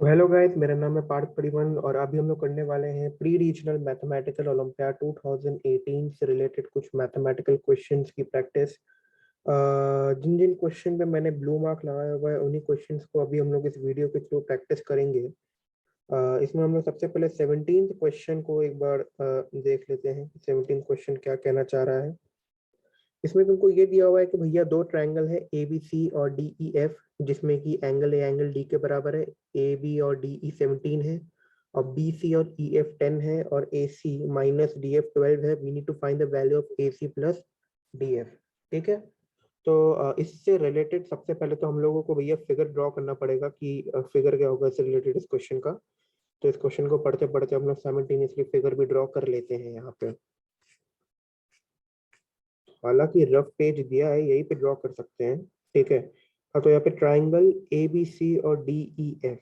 Hello guys, मेरा नाम है पार्थ परिवन और अभी हम लोग करने वाले हैं प्री रीजनल मैथमेटिकल ओलंपियाड 2018 से रिलेटेड कुछ मैथमेटिकल क्वेश्चंस की प्रैक्टिस। जिन जिन क्वेश्चन पे मैंने ब्लू मार्क लगाया हुआ है उन्हीं क्वेश्चंस को अभी हम लोग इस वीडियो के थ्रू प्रैक्टिस करेंगे। इसमें हम लोग सबसे पहले 17th क्वेश्चन को एक बार देख लेते हैं। 17th क्वेश्चन क्या कहना चाह रहा है। इसमें तुमको ये दिया हुआ है कि भैया दो ट्रायंगल है ए बी सी और डी ई एफ, जिसमें कि एंगल ए एंगल डी के बराबर है। ए बी और डी ई 17 है और बी सी और ई एफ 10 है और A C minus D F 12 है। We need to find the value of A C plus D F. ठीक है। तो इससे रिलेटेड सबसे पहले तो हम लोगों को भैया फिगर ड्रॉ करना पड़ेगा कि फिगर क्या होगा इससे रिलेटेड इस क्वेश्चन का। तो इस क्वेश्चन को पढ़ते पढ़ते हम लोग साइमल्टेनियसली फिगर भी ड्रॉ कर लेते हैं यहाँ पे। हालांकि रफ पेज दिया है, यही पे ड्रॉ कर सकते हैं। ठीक है। हाँ, तो यहाँ पे ट्राइंगल ए बी सी और डी ई एफ,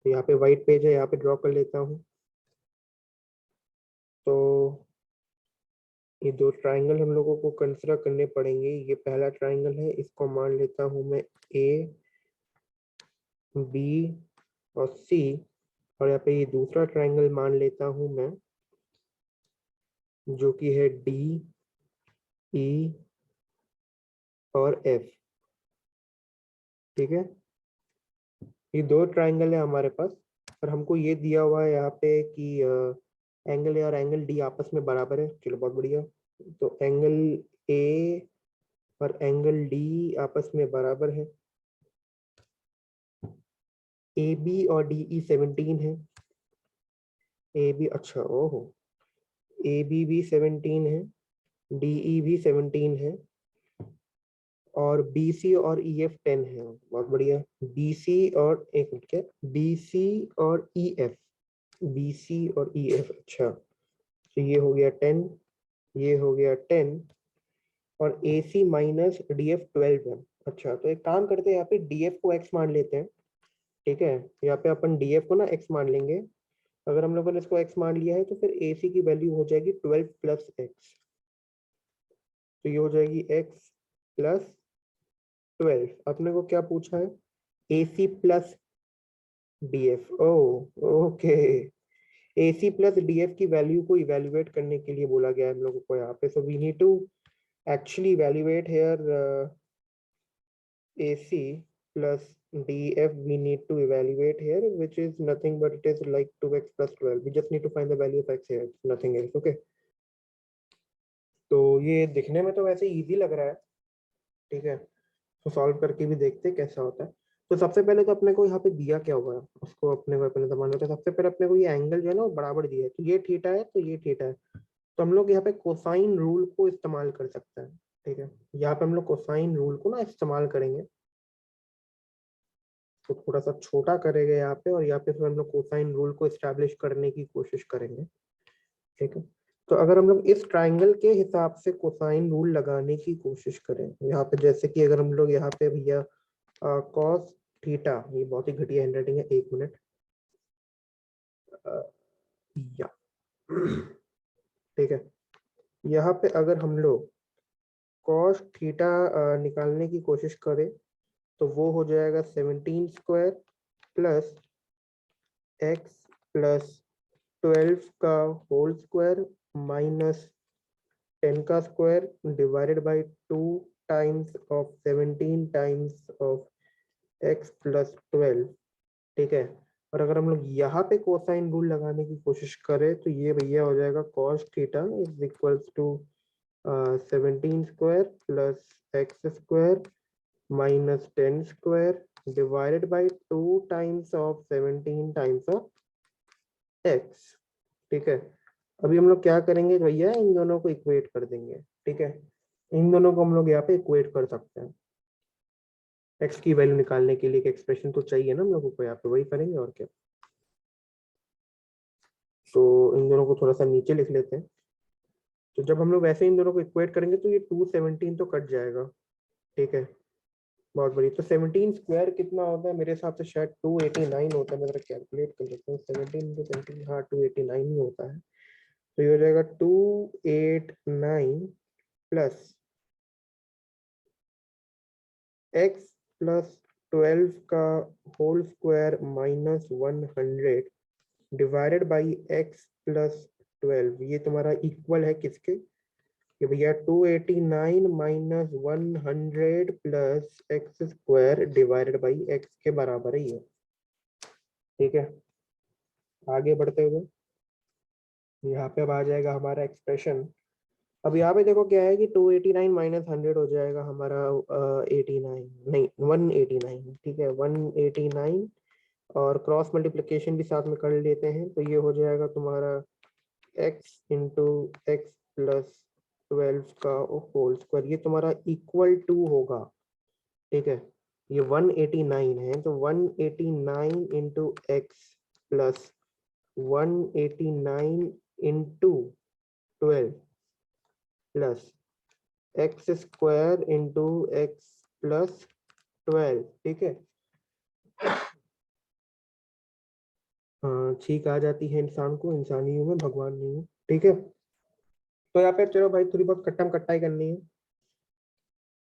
तो यहाँ पे वाइट पेज है, यहाँ पे ड्रॉ कर लेता हूँ। तो ये दो ट्राइंगल हम लोगों को कंसिडर करने पड़ेंगे। ये पहला ट्राइंगल है, इसको मान लेता हूँ मैं ए बी और सी। और यहाँ पे ये दूसरा ट्राइंगल मान लेता हूँ मैं, जो कि है डी ई और एफ। ठीक है। ये दो ट्राइंगल है हमारे पास और हमको ये दिया हुआ है यहाँ पे कि एंगल ए और एंगल डी आपस में बराबर है। चलो बहुत बढ़िया। तो एंगल ए और एंगल डी आपस में बराबर है। ए बी और डी ई 17 है। ए बी, अच्छा ओहो, ए बी भी 17 है, डी ई भी 17 है और बी सी और ई एफ 10 है। बहुत बढ़िया। बी सी और एक मिनट, क्या बी सी और ई एफ, बी सी और ई एफ, अच्छा। तो ये हो गया 10, ये हो गया 10 और A C minus D F 12 है। अच्छा, तो एक काम करते हैं, यहाँ पे डी एफ को एक्स मान लेते हैं। ठीक है। यहाँ पे अपन डी एफ को ना एक्स मान लेंगे। अगर हम लोगों ने इसको एक्स मान लिया है तो फिर ए सी की वैल्यू हो जाएगी 12 प्लस एक्स। तो ये हो जाएगी एक्स प्लस 12। अपने को क्या पूछा है, ए सी प्लस डी एफ। ओ ओके, ए सी प्लस डी एफ की वैल्यू को इवेल्युएट करने के लिए बोला गया है हम लोगों को यहाँ पे। So we need to actually evaluate here AC plus DF we need to evaluate here, which is nothing but it is like 2x plus 12. We just need to find the value of x here, nothing else. Okay. तो ये दिखने में तो वैसे easy लग रहा है। ठीक है। तो सॉल्व करके भी देखते हैं कैसा होता है। तो सबसे पहले तो अपने को यहाँ पे दिया क्या हुआ है उसको अपने को अपने मान लेते हैं। सबसे पहले अपने को ये एंगल जो है ना वो बराबर दिया है, तो ये थीटा है तो ये थीटा है। तो हम लोग यहाँ पे कोसाइन रूल को इस्तेमाल कर सकते हैं। ठीक है। यहाँ पे हम लोग कोसाइन रूल को ना इस्तेमाल करेंगे। तो थोड़ा सा छोटा करेंगे यहाँ पे और यहाँ पे फिर हम लोग कोसाइन रूल को एस्टैब्लिश करने की कोशिश करेंगे। ठीक है। तो अगर हम लोग इस ट्राइंगल के हिसाब से कोसाइन रूल लगाने की कोशिश करें यहाँ पे, जैसे कि अगर हम लोग यहाँ पे भैया कॉस थीटा, ये बहुत ही घटिया हैंडराइटिंग है, एक मिनट। या ठीक है। यहाँ पे अगर हम लोग कॉस थीटा निकालने की कोशिश करें तो वो हो जाएगा 17 स्क्वायर प्लस एक्स प्लस 12 का होल स्क्वायर माइनस 10 का square divided by 2 times of 17 times of x plus 12। ठीक है। और अगर हम लोग यहाँ पे कोसाइन रूल लगाने की कोशिश करें तो ये भैया हो जाएगा cos theta is equals to 17 square plus x square minus 10 square divided by 2 times of 17 times of x. ठीक है। अभी हम लोग क्या करेंगे भैया, इन दोनों को इक्वेट कर देंगे। ठीक है। इन दोनों को हम लोग यहाँ पे इक्वेट कर सकते हैं। एक्स की वैल्यू निकालने के लिए एक एक्सप्रेशन तो चाहिए ना हम लोगों को, यहाँ पे वही करेंगे और क्या। तो इन दोनों को थोड़ा सा नीचे लिख लेते हैं। तो जब हम लोग वैसे इन दोनों को इक्वेट करेंगे तो ये 217 तो कट जाएगा। ठीक है। बहुत बढ़िया। तो 17 स्क्वायर कितना होता है, मेरे हिसाब से शायद 289 होता है। मैं जरा कैलकुलेट कर लेता हूँ। 17 into 17, हाँ 289 ही होता है। तो ये हो जाएगा 289 प्लस एक्स प्लस 12 का whole square minus 100 divided by x plus 12, ये तुम्हारा इक्वल है किसके, कि भैया 289 minus 100 plus x square divided by x के बराबर ही है। ठीक है, आगे बढ़ते हुए यहाँ पे अब आ जाएगा हमारा एक्सप्रेशन। अब यहाँ पे देखो क्या है कि 289 माइनस 100 हो जाएगा हमारा 89, नहीं 189। ठीक है, 189 और क्रॉस मल्टीप्लिकेशन भी साथ में कर लेते हैं, तो ये हो जाएगा तुम्हारा x इंटू एक्स प्लस 12 का होल स्क्वायर, ये तुम्हारा इक्वल टू होगा। ठीक है, ये 189 है, तो 189 into x plus 189 into 12 plus x square into x plus 12। ठीक है, छींक आ जाती है इंसान को, इंसान ही हूँ मैं, भगवान नहीं हूँ। ठीक है, तो यहाँ पे चलो भाई थोड़ी बहुत कट्टम कट्टाई करनी है।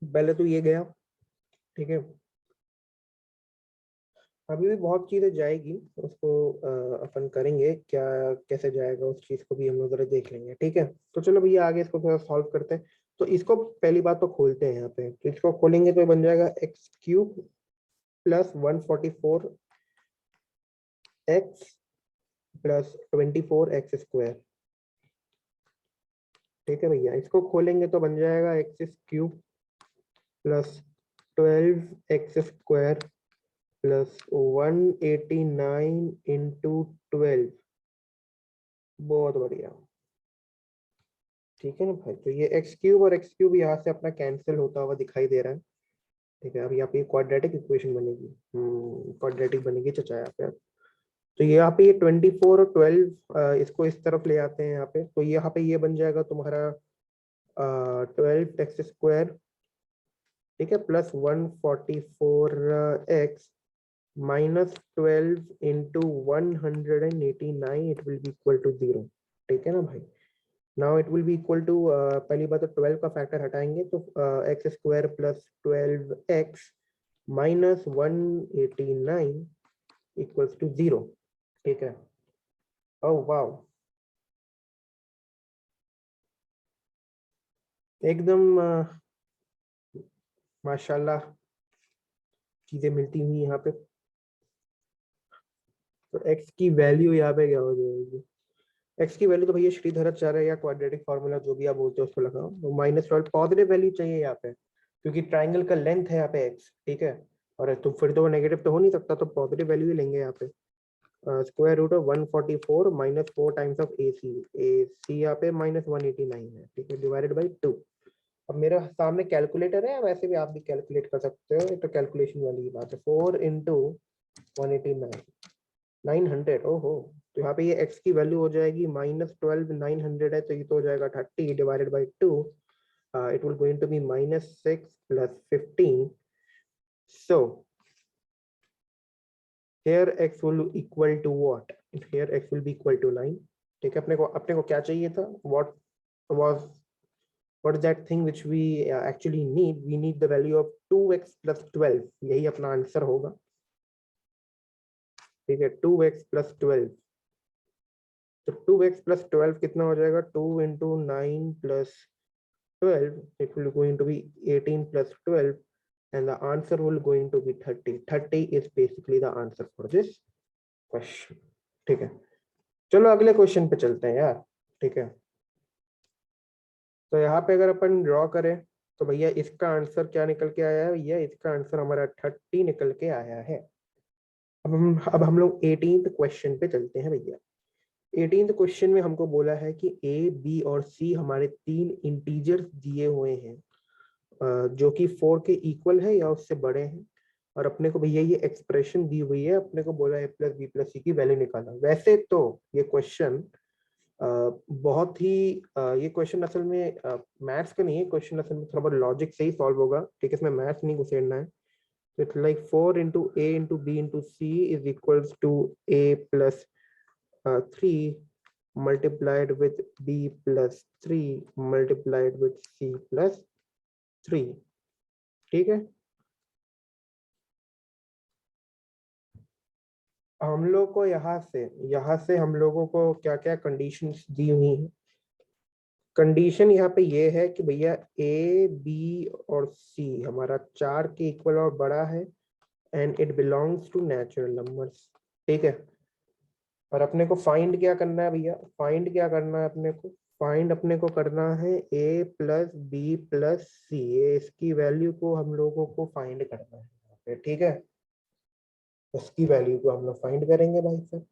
पहले तो ये गया। ठीक है, अभी भी बहुत चीजें जाएगी, उसको अपन करेंगे क्या, कैसे जाएगा उस चीज को भी हम लोग जरा देख लेंगे। ठीक है, तो चलो भैया आगे इसको थोड़ा सॉल्व करते हैं। तो इसको पहली बात तो खोलते हैं यहाँ पे, तो इसको खोलेंगे तो ये बन जाएगा x cube plus 144 x plus 24 x square. ठीक है भैया, इसको खोलेंगे तो बन जाएगा x cube plus 12 x square plus 189 into 12। बहुत बढ़िया। ठीक है ना भाई, तो ये एक्स क्यूब और एक्स क्यूब यहाँ से अपना कैंसिल होता हुआ दिखाई दे रहा है। ठीक है, अब यहाँ पे क्वाड्रेटिक इक्वेशन बनेगी, क्वाड्रेटिक बनेगी चचा यहाँ पे। तो यहाँ पे ये 24 और 12 इसको इस तरफ ले आते हैं यहाँ पे, तो यहाँ पे ये बन जाएगा तुम्हारा 12 एक्स स्क्वायर। ठीक है, plus 144 x minus 12 into 189, it will be equal to 0। ठीक है ना भाई, now it will be equal to, पहली बात तो 12 का फैक्टर हटाएंगे तो x square plus 12x minus 189 equals to 0। ठीक है, ओह वाओ, एकदम माशाल्लाह चीजें मिलती हुई यहाँ पे। तो x की वैल्यू यहाँ पे क्या हो जाएगी, x की वैल्यू तो भैया श्रीधराचार्य या क्वाड्रेटिक फार्मूला जो भी आप बोलते हो उसको लगाओ, तो -12 पॉजिटिव वैल्यू चाहिए यहाँ पे, क्योंकि ट्राइंगल का लेंथ है यहाँ पे x। ठीक है, और तो फिर तो वो नेगेटिव तो हो नहीं सकता, तो पॉजिटिव वैल्यू ही लेंगे यहाँ पे। Square root of 144 minus 4 times of A C यहाँ पे -189 है। ठीक है, डिवाइडेड बाई 2। अब मेरे सामने कैलकुलेटर है, वैसे भी आप भी कैलकुलेट कर सकते हो, ये तो कैलकुलेशन वाली ही बात है। 4 इंटू 189 900, ओहो। तो यहाँ पे ये x की वैल्यू हो जाएगी -12 900 है, तो ये तो हो जाएगा 30 divided by 2। It will going to be -6 plus 15। So here x will equal to what, here x will be equal to 9। ठीक है, अपने को क्या चाहिए था, was what is that thing which we actually need, we need the value of 2x plus 12, यही अपना answer होगा। ठीक है, 2x plus 12, तो 2x plus 12 कितना हो जाएगा, 2 into 9 plus 12, it will going to be 18 plus 12, and the answer will going to be 30। 30 is basically the answer for this question। ठीक है, चलो अगले क्वेश्चन पे चलते हैं यार। ठीक है, तो यहाँ पे अगर अपन ड्रॉ करें तो भैया इसका आंसर क्या निकल के आया है, भैया इसका आंसर हमारा 30 निकल के आया है। अब हम लोग 18th क्वेश्चन पे चलते हैं भैया। 18th क्वेश्चन में हमको बोला है कि ए बी और सी हमारे 3 इंटीजर्स दिए हुए हैं, जो कि 4 के इक्वल है या उससे बड़े हैं, और अपने को भैया ये एक्सप्रेशन दी हुई है, अपने को बोला है प्लस बी प्लस सी की वैल्यू निकालना। वैसे तो ये क्वेश्चन बहुत ही ये क्वेश्चन असल में मैथ्स का नहीं है, क्वेश्चन असल में थोड़ा बहुत लॉजिक से ही सॉल्व होगा। ठीक है, इसमें मैथ्स नहीं घुसेड़ना है। It's like 4 into A into B into C is equals to A plus 3 multiplied with b plus 3 multiplied with c plus 3। ठीक है, हम लोग को यहाँ से हम लोगों को क्या क्या कंडीशंस दी हुई हैं। कंडीशन यहाँ पे ये है कि भैया ए बी और सी हमारा 4 के इक्वल और बड़ा है and it belongs to natural numbers. ठीक है, और अपने को फाइंड क्या करना है भैया, फाइंड क्या करना है अपने को, फाइंड अपने को करना है ए प्लस बी प्लस सी, इसकी वैल्यू को हम लोगों को फाइंड करना है यहाँ पे। ठीक है, इसकी वैल्यू को हम लोग फाइंड करेंगे भाई साहब,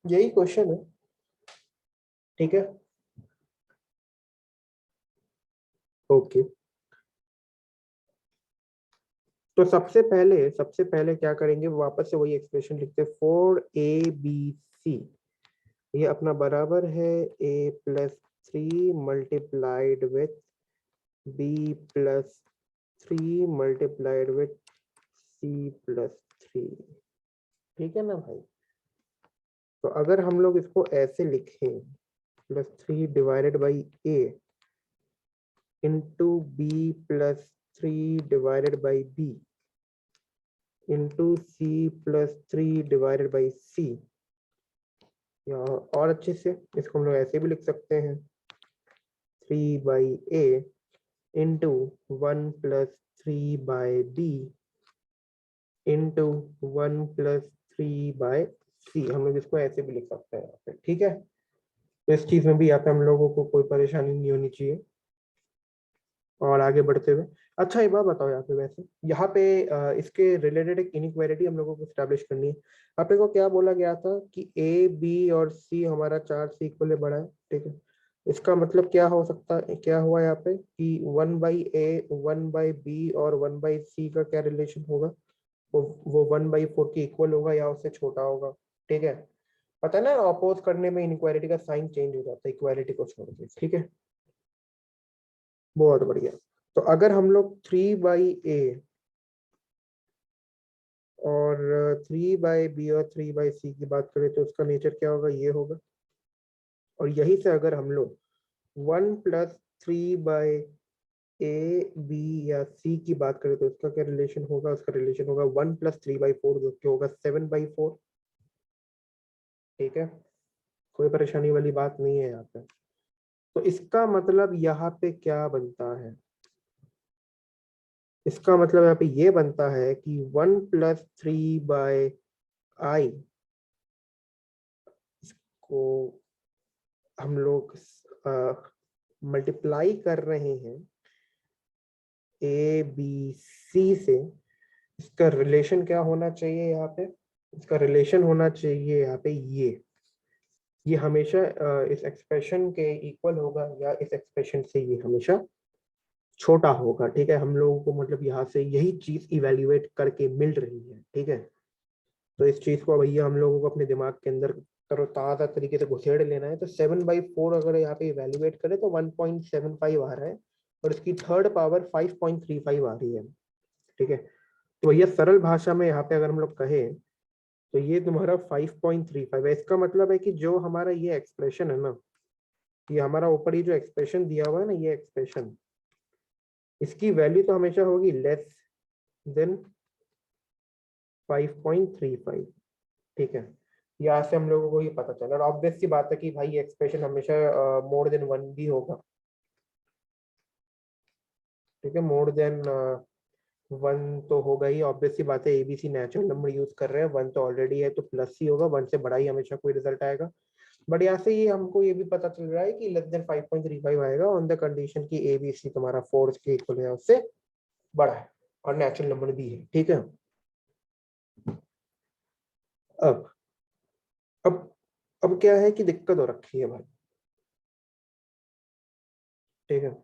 यही क्वेश्चन है। ठीक है, ओके। तो सबसे पहले क्या करेंगे, वापस से वही एक्सप्रेशन लिखते, 4abc ये अपना बराबर है a+3 multiplied with b+3 multiplied with c+3। ठीक है ना भाई, तो अगर हम लोग इसको ऐसे लिखें, +3 divided by a into b+3 divided by b into c+3 divided by c, या और अच्छे से इसको हम लोग ऐसे भी लिख सकते हैं, 3/a into 1+3/b into 1+3/c, हम लोग इसको ऐसे भी लिख सकते हैं यहाँ पे। ठीक है, तो इस चीज में भी यहाँ पे हम लोगों को कोई परेशानी नहीं होनी चाहिए। और आगे बढ़ते हुए, अच्छा एक बात बताओ, यहाँ पे वैसे यहाँ पे इसके रिलेटेड एक इनइक्वालिटी हम लोगों को स्टैब्लिश करनी है। अपने को क्या बोला गया था कि ए बी और सी हमारा 4 से इक्वल है, बड़ा है। ठीक है, इसका मतलब क्या हो सकता है, क्या हुआ यहाँ पे कि 1/a 1/b और 1/c का क्या रिलेशन होगा, वो 1/4 के इक्वल होगा या उससे छोटा होगा। ठीक है, पता है ना, अपोज करने में इनइक्वालिटी का साइन चेंज हो जाता है इक्वालिटी को छोड़ के। ठीक है, बहुत बढ़िया। तो अगर हम लोग 3/a और 3/b और 3/c की बात करें तो उसका नेचर क्या होगा, ये होगा। और यही से अगर हम लोग 1+3/a b या c की बात करें तो उसका क्या रिलेशन होगा, उसका रिलेशन होगा 1+3/4 जो कि होगा 7/4। ठीक है, कोई परेशानी वाली बात नहीं है यहाँ पे। तो इसका मतलब यहाँ पे क्या बनता है, इसका मतलब यहाँ पे ये बनता है कि 1+3/i को हम लोग मल्टीप्लाई कर रहे हैं ए बी सी से। इसका रिलेशन क्या होना चाहिए यहाँ पे, इसका रिलेशन होना चाहिए यहाँ पे ये हमेशा इस एक्सप्रेशन के इक्वल होगा या इस एक्सप्रेशन से ये हमेशा छोटा होगा। ठीक है, हम लोगों को मतलब यहाँ से यही चीज इवेल्युएट करके मिल रही है। ठीक है, तो इस चीज को भैया हम लोगों को अपने दिमाग के अंदर तरोताजा तरीके से घुसेड़ लेना है। तो 7/4 अगर यहाँ पे इवेल्युएट करें तो 1.75 आ रहा है, और इसकी थर्ड पावर 5.35 आ रही है। ठीक है, तो भैया सरल भाषा में यहाँ पे अगर हम लोग कहें तो ये तुम्हारा 5.35 है। इसका मतलब है कि जो हमारा ये एक्सप्रेशन है ना, ये हमारा ऊपर ये जो एक्सप्रेशन दिया हुआ है ना, ये एक्सप्रेशन, इसकी वैल्यू तो हमेशा होगी लेस देन 5.35। ठीक है, यहाँ से हम लोगों को ये पता चला, और ऑब्वियस सी बात है कि भाई एक्सप्रेशन हमेशा मोर देन 1 भी होगा। ठीक है, मोर देन 1 तो होगा ही, ऑब्वियस सी बात है, एबीसी नेचुरल नंबर यूज कर रहे हैं, 1 तो ऑलरेडी है तो प्लस ही होगा, 1 से बड़ा ही हमेशा कोई रिजल्ट आएगा। बट यहाँ से ये हमको ये भी पता चल रहा है कि लेस देन 5.35 आएगा ऑन द कंडीशन की एबीसी तुम्हारा 4 के इक्वल है, उससे बड़ा है और नेचुरल नंबर भी है। ठीक है, अब अब अब क्या है कि दिक्कत हो रखी है भाई। ठीक है,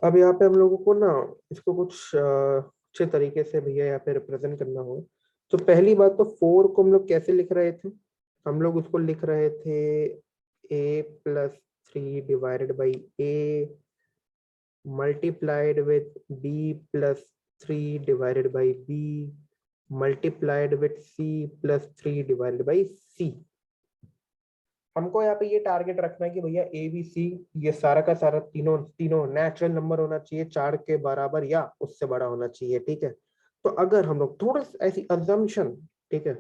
अब यहाँ पे हम लोगों को ना इसको कुछ अच्छे तरीके से भैया यहाँ पे रिप्रेजेंट करना हो। तो पहली बात तो 4 को हम लोग कैसे लिख रहे थे, हम लोग उसको लिख रहे थे a+3 divided by a multiplied with b+3 divided by b multiplied with c+3 divided by c। हमको यहाँ पे ये टारगेट रखना है कि भैया ए बी सी ये सारा का सारा तीनों तीनों नेचुरल नंबर होना चाहिए, 4 के बराबर या उससे बड़ा होना चाहिए। ठीक है, तो अगर हम लोग थोड़ा ऐसी अजम्पशन, ठीक है,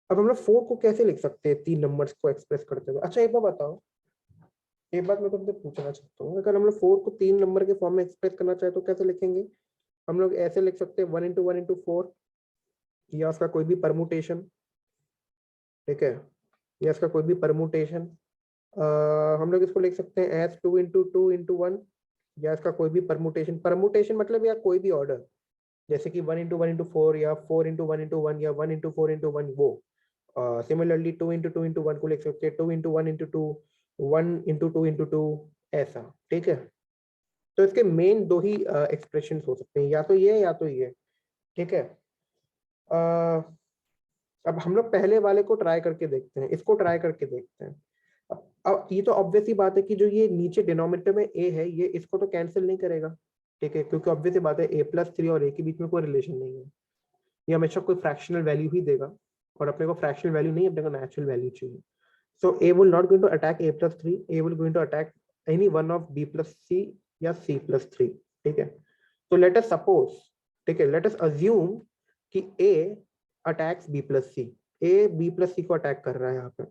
अब हम लोग 4 को कैसे लिख सकते हैं 3 नंबर्स को एक्सप्रेस करते हुए? अच्छा एक बार बताओ, एक बात मैं तुमसे पूछना चाहता हूँ, अगर हम लोग 4 को 3 नंबर के फॉर्म में एक्सप्रेस करना चाहे तो कैसे लिखेंगे? हम लोग ऐसे लिख सकते हैं 1 × 1 × 4, या उसका कोई भी परमुटेशन, ठीक है, या इसका कोई भी परमुटेशन। हम लोग इसको लिख सकते हैं एज 2 × 2 × 1, या इसका कोई भी परमुटेशन। परमुटेशन मतलब या कोई भी ऑर्डर, जैसे कि 1 × 1 × 4 या 4 × 1 × 1 या 1 × 4 × 1, वो सिमिलरली 2 × 2 × 1 को लिख सकते हैं 2 × 1 × 2, 1 × 2 × 2, ऐसा, ठीक है। तो इसके मेन दो ही एक्सप्रेशन हो सकते हैं, या तो ये या तो ये, ठीक है। अब हम लोग पहले वाले को ट्राई करके देखते हैं, इसको ट्राई करके देखते हैं। अब ये तो ऑब्वियस ही बात है कि जो ये नीचे डिनोमिनेटर में a है, ये इसको तो कैंसिल नहीं करेगा, ठीक है, क्योंकि ऑब्वियस ही बात है a+3 और a के बीच में कोई रिलेशन नहीं है, ये हमेशा कोई फ्रैक्शनल वैल्यू ही देगा, और अपने को फ्रैक्शनल वैल्यू नहीं, अपने को नेचुरल वैल्यू चाहिए। सो a will not going to attack a+3, a will going to attack any one of b+c या c+3, ठीक है। तो लेट अस सपोज, ठीक है, लेट अस अज्यूम कि a attacks b+c, a b+c को अटैक कर रहा है यहाँ पे,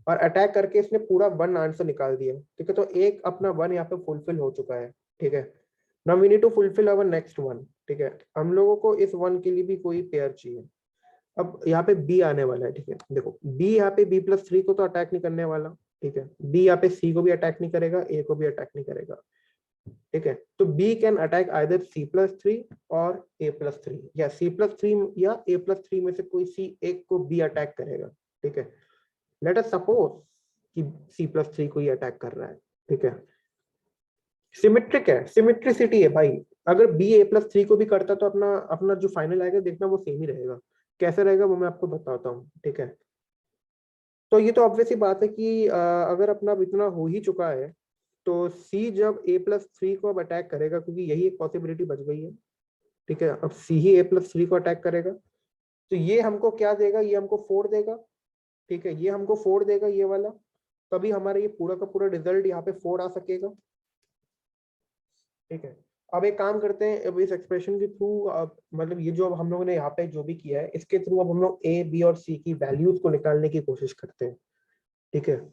और अटैक करके इसने पूरा 1 आंसर निकाल दिया, ठीक है। तो एक अपना 1 यहाँ पे फुलफिल हो चुका है, ठीक है। Now we need to fulfil our next 1, ठीक है। हम लोगों को इस 1 के लिए भी कोई पेयर चाहिए। अब यहाँ पे बी आने वाला है, ठीक है, देखो बी यहाँ पे b+3 को तो अटैक नहीं करने वाला, ठीक है। बी यहाँ पे सी को भी अटैक नहीं करेगा, ए को भी अटैक नहीं करेगा, ठीक है। तो B can attack either c+3 और a+3, या c+3 या a+3 में से कोई सी एक को बी अटैक करेगा, ठीक है। लेट अस सपोज कि c+3 को ही अटैक कर रहा है, ठीक है। सिमेट्रिक है, सिमेट्रिसिटी है भाई। अगर b a+3 को भी करता तो अपना अपना जो फाइनल आएगा देखना वो सेम ही रहेगा। कैसे रहेगा वो मैं आपको बताता हूँ, ठीक है। तो ये तो ऑब्वियस ही बात है कि अगर अपना इतना हो ही चुका है, तो c जब a+3 को अब अटैक करेगा, क्योंकि यही एक पॉसिबिलिटी बच गई है, ठीक है। अब c ही a+3 को अटैक करेगा, तो ये हमको क्या देगा? ये हमको 4 देगा, ठीक है। ये हमको 4 देगा ये वाला, तभी हमारा ये पूरा का पूरा रिजल्ट यहाँ पे 4 आ सकेगा, ठीक है। अब एक काम करते हैं, अब इस एक्सप्रेशन के थ्रू, मतलब ये जो अब हम लोगों ने यहाँ पे जो भी किया है, इसके थ्रू अब हम लोग ए बी और सी की वैल्यूज को निकालने की कोशिश करते हैं, ठीक है।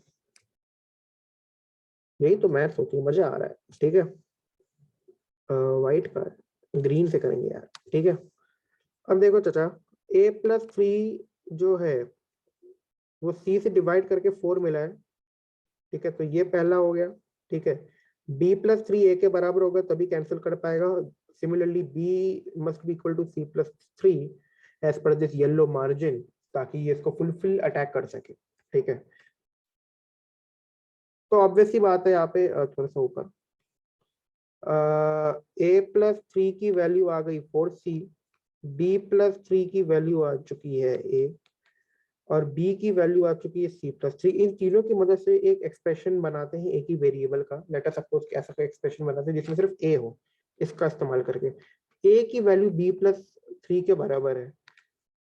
यही तो मैथ होती है, मजा आ रहा है, ठीक है। व्हाइट का ग्रीन से करेंगे यार, ठीक है। अब देखो चाचा, a+3 जो है वो c से डिवाइड करके 4 मिला है, ठीक है। तो ये पहला हो गया, ठीक है। b+3 a के बराबर होगा तभी कैंसिल कर पाएगा। Similarly b must be equal to c+3 as per this yellow margin, ताकि ये इसको फुलफिल अटैक कर सके, ठीक है। तो ऑब्वियस ही बात है यहाँ पे थोड़ा सा ऊपर a+3 की वैल्यू आ गई 4c, b+3 की वैल्यू आ चुकी है a, और b की वैल्यू आ चुकी है c+3। इन तीनों की मदद से एक एक्सप्रेशन बनाते हैं एक ही वेरिएबल का। लेट अस सपोज कि ऐसा कोई एक्सप्रेशन बनाते हैं जिसमें सिर्फ a हो, इसका इस्तेमाल करके a की वैल्यू b+3 के बराबर है,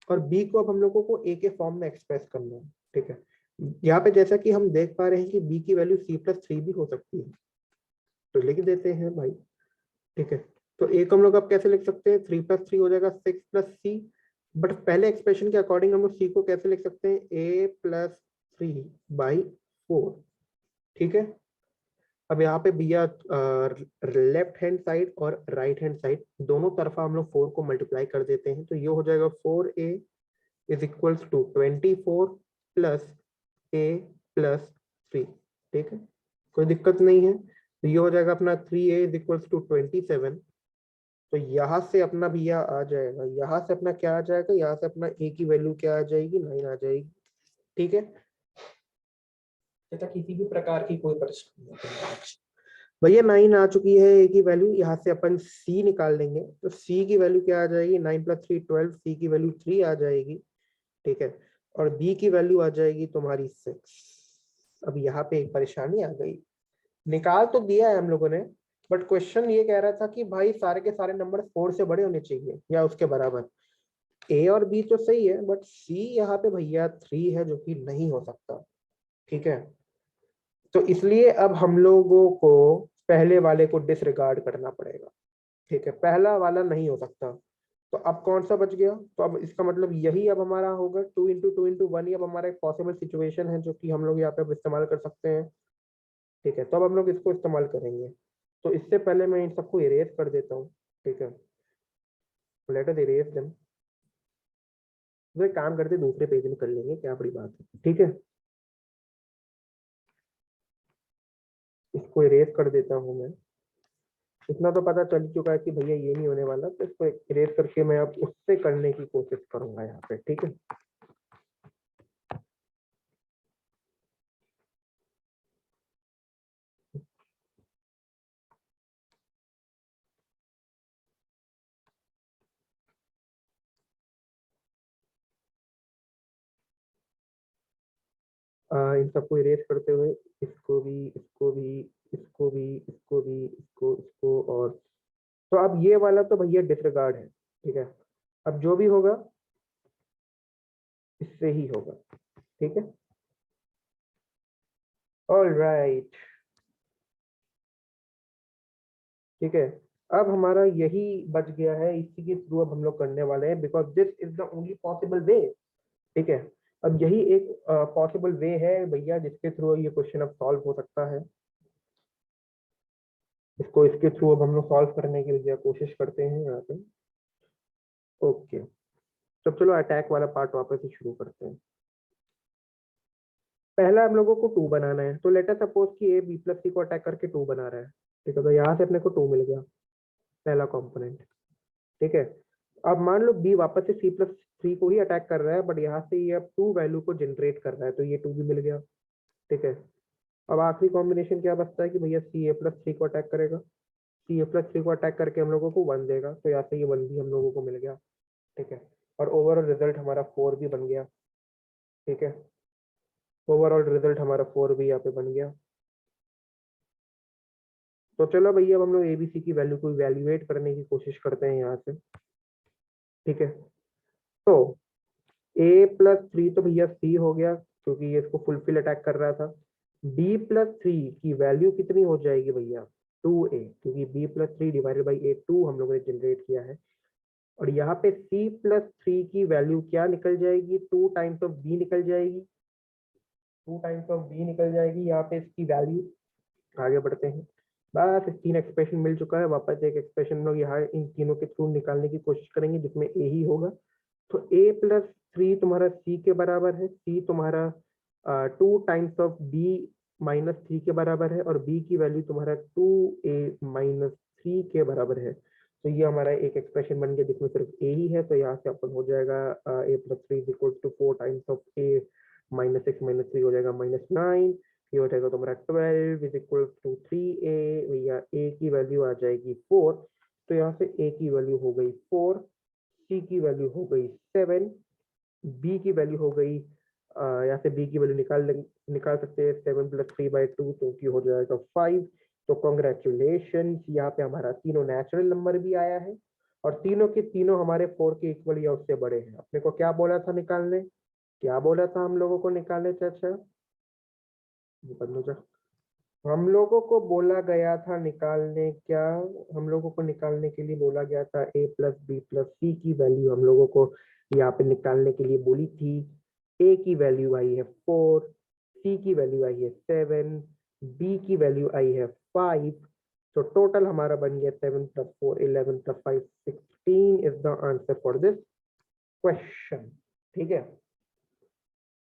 और b को अब हम लोगों को a के फॉर्म में एक्सप्रेस करना है, ठीक है। यहाँ पे जैसा कि हम देख पा रहे हैं कि b की वैल्यू c+3 भी हो सकती है, तो लिख देते हैं भाई, ठीक है। तो a को हम लोग अब कैसे लिख सकते हैं? 3+3 हो जाएगा 6+c, बट पहले एक्सप्रेशन के अकॉर्डिंग हम लोग c को कैसे लिख सकते हैं? a+3/4, ठीक है। अब यहाँ पे भैया लेफ्ट हैंड साइड और राइट हैंड साइड दोनों तरफा हम लोग 4 को मल्टीप्लाई कर देते हैं, तो ये हो जाएगा 4a is equals to 24 plus a+3, ठीक है। कोई दिक्कत नहीं है। तो ये हो जाएगा अपना 3a इज इक्वल्स टू 27। तो यहाँ से अपना भैया आ जाएगा, यहाँ से अपना क्या आ जाएगा? यहाँ से अपना a की वैल्यू क्या आ जाएगी? 9 आ जाएगी, ठीक है। ऐसा किसी भी प्रकार की कोई परेशानी नहीं। भैया 9 आ चुकी है a की वैल्यू, यहाँ से अपन c निकाल लेंगे, तो c की वैल्यू क्या आ जाएगी? 9+3 12, c की वैल्यू 3 आ जाएगी, ठीक है। और b की वैल्यू आ जाएगी तुम्हारी 6। अब यहाँ पे एक परेशानी आ गई, निकाल तो दिया है हम लोगों ने, बट क्वेश्चन ये कह रहा था कि भाई सारे के सारे नंबर 4 से बड़े होने चाहिए या उसके बराबर। ए और बी तो सही है, बट सी यहाँ पे भैया 3 है, जो कि नहीं हो सकता, ठीक है। तो इसलिए अब हम लोगों को पहले वाले को डिसरिगार्ड करना पड़ेगा, ठीक है। पहला वाला नहीं हो सकता, तो अब कौन सा बच गया? तो अब इसका मतलब यही अब हमारा होगा 2 × 2 × 1 ही अब हमारा एक पॉसिबल सिचुएशन है जो कि हम लोग यहाँ पे अब इस्तेमाल कर सकते हैं। ठीक है, तो अब हम लोग इसको इस्तेमाल करेंगे। तो इससे पहले मैं इन सबको इरेज कर देता हूँ। ठीक है, लेट अस इरेज देम। तो एक काम करते दूसरे पेज में कर लेंगे, क्या बड़ी बात है। ठीक है, इसको इरेज कर देता हूँ मैं। इतना तो पता चल चुका है कि भैया ये नहीं होने वाला, तो इसको इरेज करके मैं अब उससे करने की कोशिश करूंगा यहाँ पे। ठीक है, इन सबको इरेज करते हुए इसको भी, इसको भी, इसको भी, इसको भी, इसको और तो अब ये वाला तो भैया डिसरिगार्ड है। ठीक है, अब जो भी होगा इससे ही होगा। ठीक है, ऑल राइट। ठीक है, अब हमारा यही बच गया है, इसी के थ्रू अब हम लोग करने वाले हैं, because this is the only possible way. ठीक है, अब यही एक पॉसिबल वे है भैया जिसके थ्रू ये क्वेश्चन अब सॉल्व हो सकता है। इसको इसके थ्रू अब हम लोग सॉल्व करने की भैया कोशिश करते हैं यहाँ पे। ओके, तो चलो अटैक वाला पार्ट वापस से शुरू करते हैं। पहला हम लोगों को 2 बनाना है, तो लेट अस सपोज कि ए बी प्लस सी को अटैक करके 2 बना रहा है। ठीक है, तो यहाँ से अपने को 2 मिल गया, पहला कंपोनेंट। ठीक है, अब मान लो बी वापस से C+3 को ही अटैक कर रहा है, बट यहाँ से ये अब 2 वैल्यू को जनरेट कर रहा है, तो ये 2 भी मिल गया। ठीक है, अब आखिरी कॉम्बिनेशन क्या बचता है कि भैया CA+3 को अटैक करेगा। CA+3 को अटैक करके हम लोगों को 1 देगा, तो यहाँ से ये 1 भी हम लोगों को मिल गया। ठीक है, और ओवरऑल रिजल्ट हमारा 4 भी बन गया। ठीक है, ओवरऑल रिजल्ट हमारा 4 भी यहाँ पे बन गया। तो चलो भैया अब हम लोग एबीसी की वैल्यू को इवेल्युएट करने की कोशिश करते हैं यहाँ से। ठीक है, तो A+3 तो भैया C हो गया, क्योंकि ये इसको फुलफिल अटैक कर रहा था। B+3 की वैल्यू कितनी हो जाएगी भैया? 2A, क्योंकि B+3 डिवाइडेड बाई A 2 हम लोगों ने जनरेट किया है। और यहाँ पे C+3 की वैल्यू क्या निकल जाएगी? 2 टाइम्स ऑफ B निकल जाएगी। 2 टाइम्स ऑफ B निकल जाएगी यहाँ पे इसकी वैल्यू। आगे बढ़ते हैं। बस 3 एक्सप्रेशन मिल चुका है, वापस एक एक्सप्रेशन लोग यहाँ इन तीनों के थ्रू निकालने की कोशिश करेंगे जिसमें ए ही होगा। तो A+3 तुम्हारा C के बराबर है, C तुम्हारा 2 टाइम्स ऑफ B -3 के बराबर है, और B की वैल्यू तुम्हारा 2A-3 के बराबर है। तो ये हमारा एक एक्सप्रेशन बन गया जिसमें सिर्फ A ही है, तो यहाँ से अपन हो जाएगा A+3 is equal to 4 times of A -6 -3 हो जाएगा -9। ये हो जाएगा तुम्हारा 12 इज इक्वल टू 3A। भैया A की वैल्यू आ जाएगी 4, तो यहाँ से A की वैल्यू हो गई 4, C की वैल्यू हो गई 7, B की वैल्यू हो गई यहाँ से B की वैल्यू निकाल सकते हैं 7+3/2, तो की हो जाएगा 5। तो कॉन्ग्रेचुलेशन, यहाँ पे हमारा तीनों नेचुरल नंबर भी आया है, और तीनों के तीनों हमारे 4 के इक्वल या उससे बड़े हैं। अपने को क्या बोला था निकालने? क्या बोला था हम लोगों को निकालने? चाचा हम लोगों को बोला गया था निकालने क्या? हम लोगों को निकालने के लिए बोला गया था A+B+C की वैल्यू हम लोगों को यहाँ पे निकालने के लिए बोली थी। A की वैल्यू आई है 4, C की वैल्यू आई है 7, B की वैल्यू आई है 5। तो टोटल हमारा बन गया 7 + 4 11 + 5 16 is the answer for this question. ठीक है,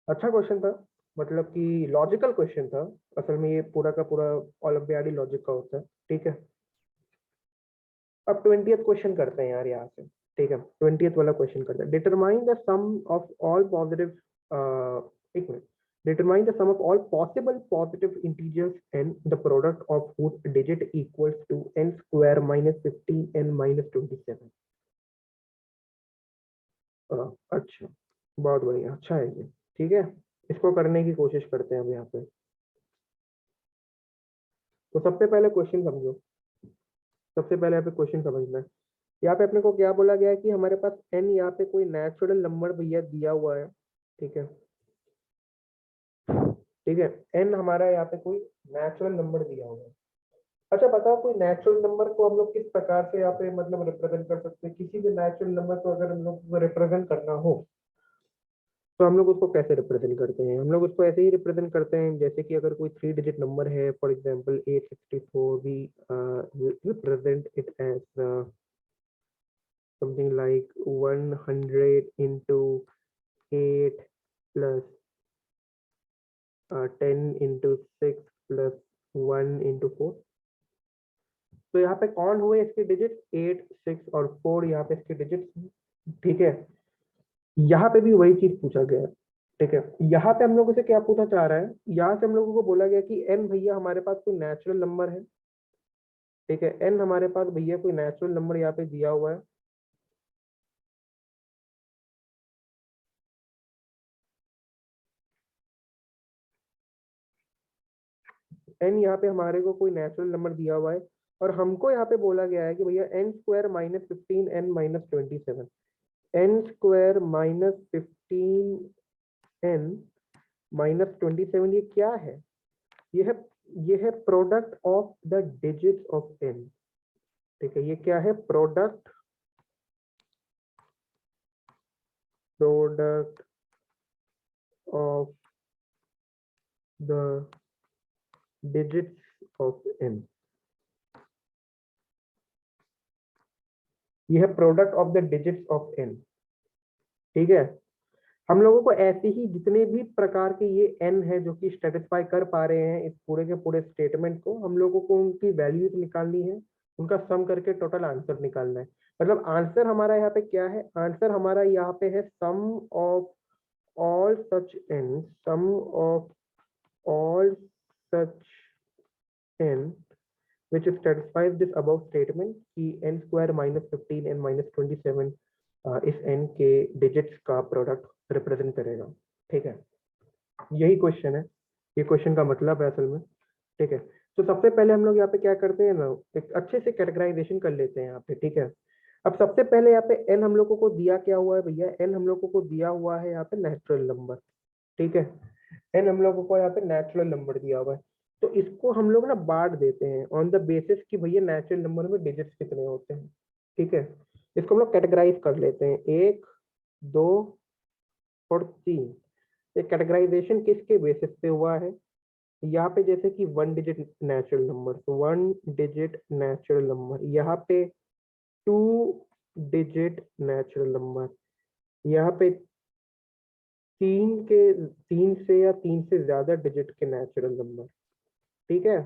अच्छा क्वेश्चन था, मतलब कि लॉजिकल क्वेश्चन था। असल में ये पूरा का पूरा ओलंपियाडी लॉजिक का होता है। ठीक है, अब 20th क्वेश्चन करते हैं यार यहाँ से। ठीक है, 20th वाला क्वेश्चन करते हैं। Determine the sum of all positive, एक minute, determine the sum of all possible positive integers and the product of whose digit equals to n² -15 n -27। अच्छा, बहुत बढ़िया, अच्छा है ये। ठीक है, इसको करने की कोशिश करते हैं अब यहाँ पे। तो सबसे पहले क्वेश्चन समझो, सबसे पहले यहाँ पे क्वेश्चन समझना है। यहाँ पे अपने को क्या बोला गया है कि हमारे पास n यहाँ पे कोई नेचुरल नंबर भैया दिया हुआ है। ठीक है, ठीक है, n हमारा यहाँ पे कोई नेचुरल नंबर दिया हुआ है। अच्छा बताओ, कोई नेचुरल नंबर को हम लोग किस प्रकार से यहाँ पे मतलब रिप्रेजेंट कर सकते हैं? किसी भी नेचुरल नंबर को अगर हम लोग को रिप्रेजेंट करना हो तो हम लोग उसको कैसे रिप्रेजेंट करते हैं? हम लोग उसको ऐसे ही रिप्रेजेंट करते हैं जैसे कि अगर कोई 3 डिजिट नंबर है, for example 864, we represent it as something like 100 into 8 plus 10 into 6 plus 1 into 4। तो यहाँ पे कौन हुए इसके डिजिट? 8, 6 और 4 यहाँ पे इसके डिजिट। ठीक है, यहाँ पे भी वही चीज पूछा गया है। ठीक है, यहाँ पे हम लोगों से क्या पूछा जा रहा है? यहाँ से हम लोगों को बोला गया कि एन भैया हमारे पास कोई नेचुरल नंबर है। ठीक है, एन हमारे पास भैया कोई नेचुरल नंबर यहाँ पे दिया हुआ है। एन यहाँ पे हमारे को कोई नेचुरल नंबर दिया हुआ है और हमको यहाँ पे बोला गया है कि भैया N square -15 N -27। N square -15 N -27 ये क्या है? ये है ये है product of the digits of N. ठीक है, ये क्या है? Product of the digits of N. ये है product of the digits of N. ठीक है, हम लोगों को ऐसे ही जितने भी प्रकार के ये एन है जो कि सेटिस्फाई कर पा रहे हैं इस पूरे के पूरे स्टेटमेंट को, हम लोगों को उनकी वैल्यूज निकालनी है, उनका सम करके टोटल आंसर निकालना है। मतलब आंसर हमारा यहाँ पे क्या है? आंसर हमारा यहाँ पे है sum of all such N, sum of all such N which satisfies this above statement कि n square -15 n -27 इस n के डिजिट्स का प्रोडक्ट रिप्रेजेंट करेगा। ठीक है, यही क्वेश्चन है, ये क्वेश्चन का मतलब है असल में। ठीक है, तो सबसे पहले हम लोग यहाँ पे क्या करते हैं ना, एक अच्छे से कैटेगराइजेशन कर लेते हैं यहाँ पे। ठीक है, अब सबसे पहले यहाँ पे n हम लोगों को दिया क्या हुआ है भैया? n हम लोगों को दिया हुआ है यहाँ पे नेचुरल नंबर। ठीक है, एन हम लोगों को यहाँ पे नेचुरल नंबर दिया हुआ है, तो इसको हम लोग ना बांट देते हैं ऑन द बेसिस कि भैया नेचुरल नंबर में डिजिट्स कितने होते हैं। ठीक है, इसको हम लोग कैटेगराइज कर लेते हैं, 1, 2 और 3। ये कैटेगराइजेशन किसके बेसिस पे हुआ है? यहाँ पे जैसे कि 1 डिजिट नेचुरल नंबर, तो 1 डिजिट नेचुरल नंबर, यहाँ पे 2 डिजिट नेचुरल नंबर, यहाँ पे 3 से या 3 से ज्यादा डिजिट के नेचुरल नंबर। ठीक है,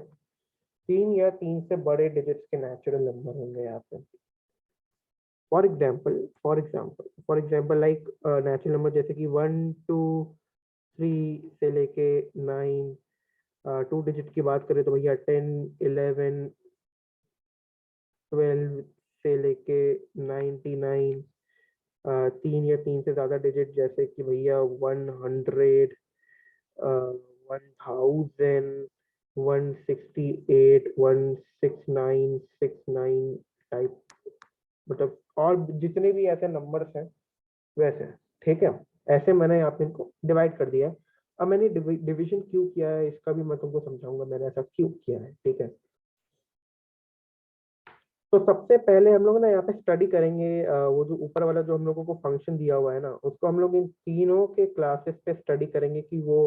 3 या 3 से बड़े डिजिट्स के नेचुरल नंबर होंगे यहाँ पे। For example like natural number जैसे कि 1, 2, 3 से लेके 9। 2 डिजिट की बात करें तो भैया 10, 11, 12 से लेके 99। 3 या 3 से ज्यादा डिजिट जैसे कि भैया 100, 1000, 168, 169, 69 टाइप, मतलब और जितने भी ऐसे नंबर्स हैं वैसे। ठीक है, ऐसे मैंने यहाँ पे इनको डिवाइड कर दिया है। अब मैंने डिवीजन क्यों किया है इसका भी मैं तुमको समझाऊंगा, मैंने ऐसा क्यों किया है। ठीक है, तो सबसे पहले हम लोग ना यहाँ पे स्टडी करेंगे वो जो ऊपर वाला जो हम लोगों को फंक्शन दिया हुआ है ना, उसको हम लोग इन तीनों के क्लासेस पे स्टडी करेंगे कि वो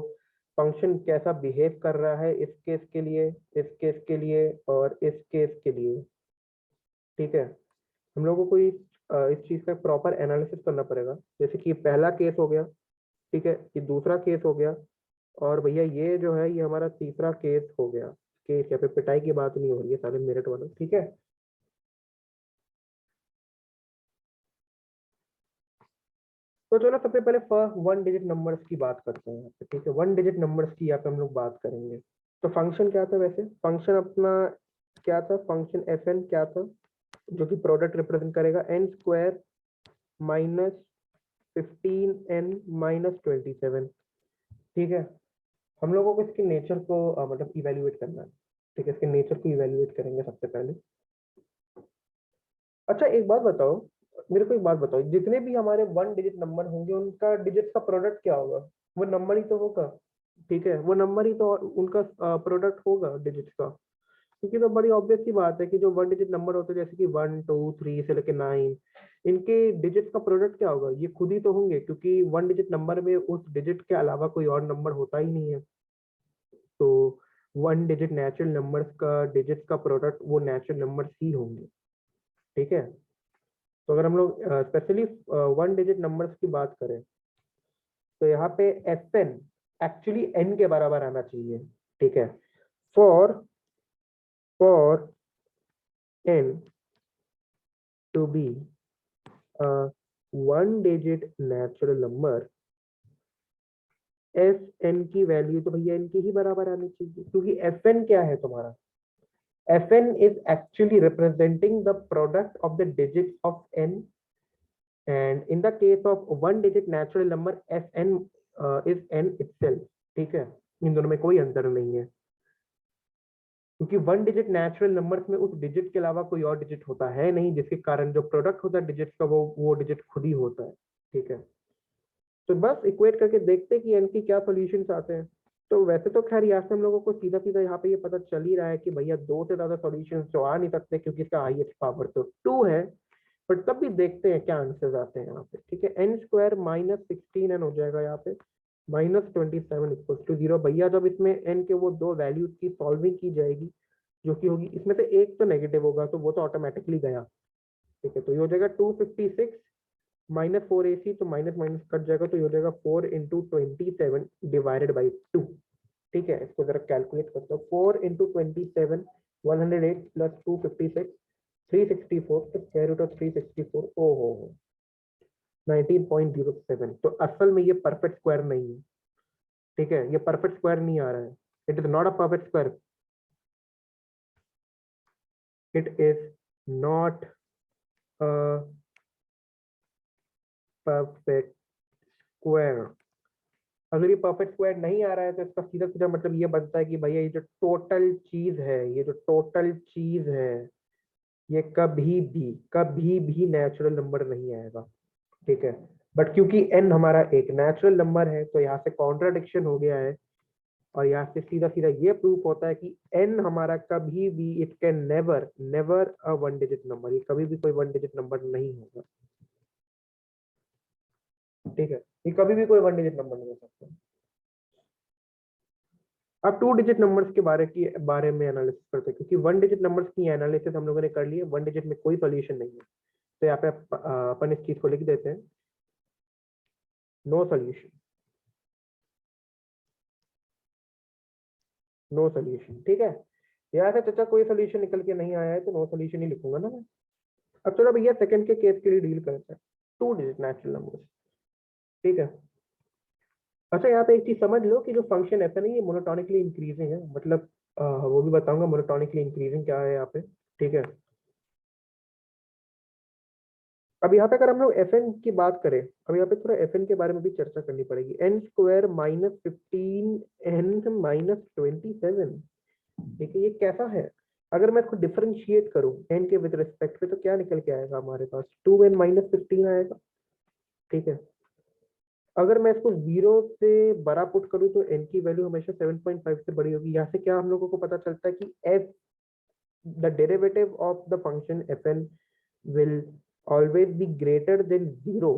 फंक्शन कैसा बिहेव कर रहा है इस केस के लिए, इस केस के लिए और इस केस के लिए। ठीक है, हम लोगों को इस चीज का प्रॉपर एनालिसिस करना पड़ेगा। जैसे कि ये पहला केस हो गया, ठीक है, ये दूसरा केस हो गया, और भैया ये जो है ये हमारा तीसरा केस हो गया। केस यहाँ पे पिटाई की बात नहीं हो रही है, सारे मेरिट वाला। ठीक है, तो चलो सबसे पहले फर्स्ट 1 डिजिट नंबर्स की बात करते हैं यहाँ पे। ठीक है, 1 डिजिट नंबर्स की यहाँ पे हम लोग बात करेंगे। तो फंक्शन क्या था वैसे? फंक्शन अपना क्या था? फंक्शन एफ एन क्या था जो कि प्रोडक्ट रिप्रेजेंट करेगा? N square -15 n -27। ठीक है, हम लोगों को इसके नेचर को मतलब इवेल्युएट करना है। ठीक है, इसके नेचर को इवेल्युएट करेंगे सबसे पहले। अच्छा एक बात बताओ, मेरे को एक बात बताओ, जितने भी हमारे 1 डिजिट नंबर होंगे उनका डिजिट का प्रोडक्ट क्या होगा? वो नंबर ही तो होगा। ठीक है, वो नंबर ही तो उनका प्रोडक्ट होगा डिजिट का। क्योंकि तो बड़ी ऑब्वियस सी बात है कि जो वन डिजिट नंबर होते हैं जैसे कि 1 2 3 से लेके 9, इनके डिजिट का प्रोडक्ट क्या होगा, ये खुद ही तो होंगे, क्योंकि वन डिजिट नंबर में उस डिजिट के अलावा कोई और नंबर होता ही नहीं है। तो वन डिजिट नेचुरल नंबर्स का डिजिट का प्रोडक्ट वो नेचुरल नंबर्स ही होंगे। ठीक है, तो अगर हम लोग स्पेशली वन डिजिट नंबर्स की बात करें तो यहाँ पे एफ एन एक्चुअली एन के बराबर आना चाहिए। ठीक है, for N to be one digit natural number, F N की वैल्यू तो भैया एन के ही बराबर आनी चाहिए, क्योंकि एफ एन क्या है तुम्हारा, Fn is actually representing the product of the digits of n, and in the case of one digit natural number Fn is n itself। ठीक है, इन दोनों में कोई अंतर नहीं है, क्योंकि वन डिजिट नेचुरल नंबर्स में उस डिजिट के अलावा कोई और डिजिट होता है नहीं, जिसके कारण जो प्रोडक्ट होता है डिजिट का वो डिजिट खुद ही होता है। ठीक है, तो बस इक्वेट करके देखते हैं कि एन की क्या सॉल्यूशंस आते हैं। तो वैसे तो खैर यहाँ से हम लोगों को सीधा सीधा यहाँ पे ये पता चल ही रहा है कि भैया दो से ज्यादा सॉल्यूशंस तो आ नहीं सकते, क्योंकि इसका हाईएस्ट पावर तो 2 है। बट तब भी देखते हैं क्या आंसर्स आते हैं यहाँ पे। ठीक है, एन स्क्वायर -16 एन हो जाएगा यहाँ पे, -27 = 0। भैया जब इसमें एन के वो दो वैल्यूज की सॉल्विंग की जाएगी, जो कि होगी, इसमें से एक तो नेगेटिव होगा तो वो तो ऑटोमेटिकली गया। ठीक है, तो ये हो जाएगा 256 -4ac, तो माइनस माइनस कट जाएगा, तो ये हो जाएगा 4 × 27 / 2। ठीक है, इसको जरा कैलकुलेट करते हो, 4 × 27 108 + 256 364, स्क्वायर रूट ऑफ 364, ओहो 19.07। तो असल में ये परफेक्ट स्क्वायर नहीं है। ठीक है, ये परफेक्ट स्क्वायर नहीं आ रहा है, it is not a perfect square, it is not a perfect square. अगर ये परफेक्ट स्क्वायर नहीं आ रहा है तो इसका सीधा सीधा मतलब ये बनता है कि भैया ये जो टोटल चीज है, ये जो टोटल चीज है, ये कभी भी नेचुरल नंबर नहीं आएगा। ठीक है, बट क्योंकि एन हमारा एक नेचुरल नंबर है तो यहाँ से कॉन्ट्राडिक्शन हो गया है, और यहाँ से सीधा सीधा ये प्रूफ होता है कि एन हमारा कभी भी, it can never never a one digit number, ये कभी भी कोई वन डिजिट नंबर नहीं होगा। ठीक है, ये कभी भी कोई वन डिजिट नंबर नहीं हो सकता। अब टू डिजिट नंबर्स के बारे में एनालिसिस करते हैं, क्योंकि वन डिजिट नंबर्स की एनालिसिस हम लोगों ने कर ली है, वन डिजिट में कोई सोल्यूशन नहीं है। तो यहाँ पे अपन इस चीज को लिख देते हैं, नो सोल्यूशन, नो सोल्यूशन। ठीक है, यहाँ से चाचा कोई सोल्यूशन निकल के नहीं आया है तो नो सोल्यूशन ही लिखूंगा ना मैं। अब चलो भैया सेकंड के केस के लिए डील करते हैं, टू डिजिट नेचुरल नंबर्स। ठीक है, अच्छा यहाँ पे एक चीज समझ लो कि जो फंक्शन ऐसा नहीं, ये मोनोटोनिकली इंक्रीजिंग है, मतलब वो भी बताऊंगा मोनोटोनिकली इंक्रीजिंग क्या है यहाँ पे। ठीक है, अब यहाँ पे अगर हम लोग एफ एन की बात करें, अब यहाँ पे थोड़ा एफ एन के बारे में भी चर्चा करनी पड़ेगी। एन स्क्वायर -15 एन -27, ठीक है, ये कैसा है? अगर मैं इसको डिफरेंशिएट करूं एन के विद रिस्पेक्ट पे तो क्या निकल के आएगा हमारे पास, 2n -15 आएगा। ठीक है, अगर मैं इसको 0 से बड़ा पुट करूं तो n की वैल्यू हमेशा 7.5 से बड़ी होगी। यहाँ से क्या हम लोगों को पता चलता है कि f the derivative of the function fn will always be greater than 0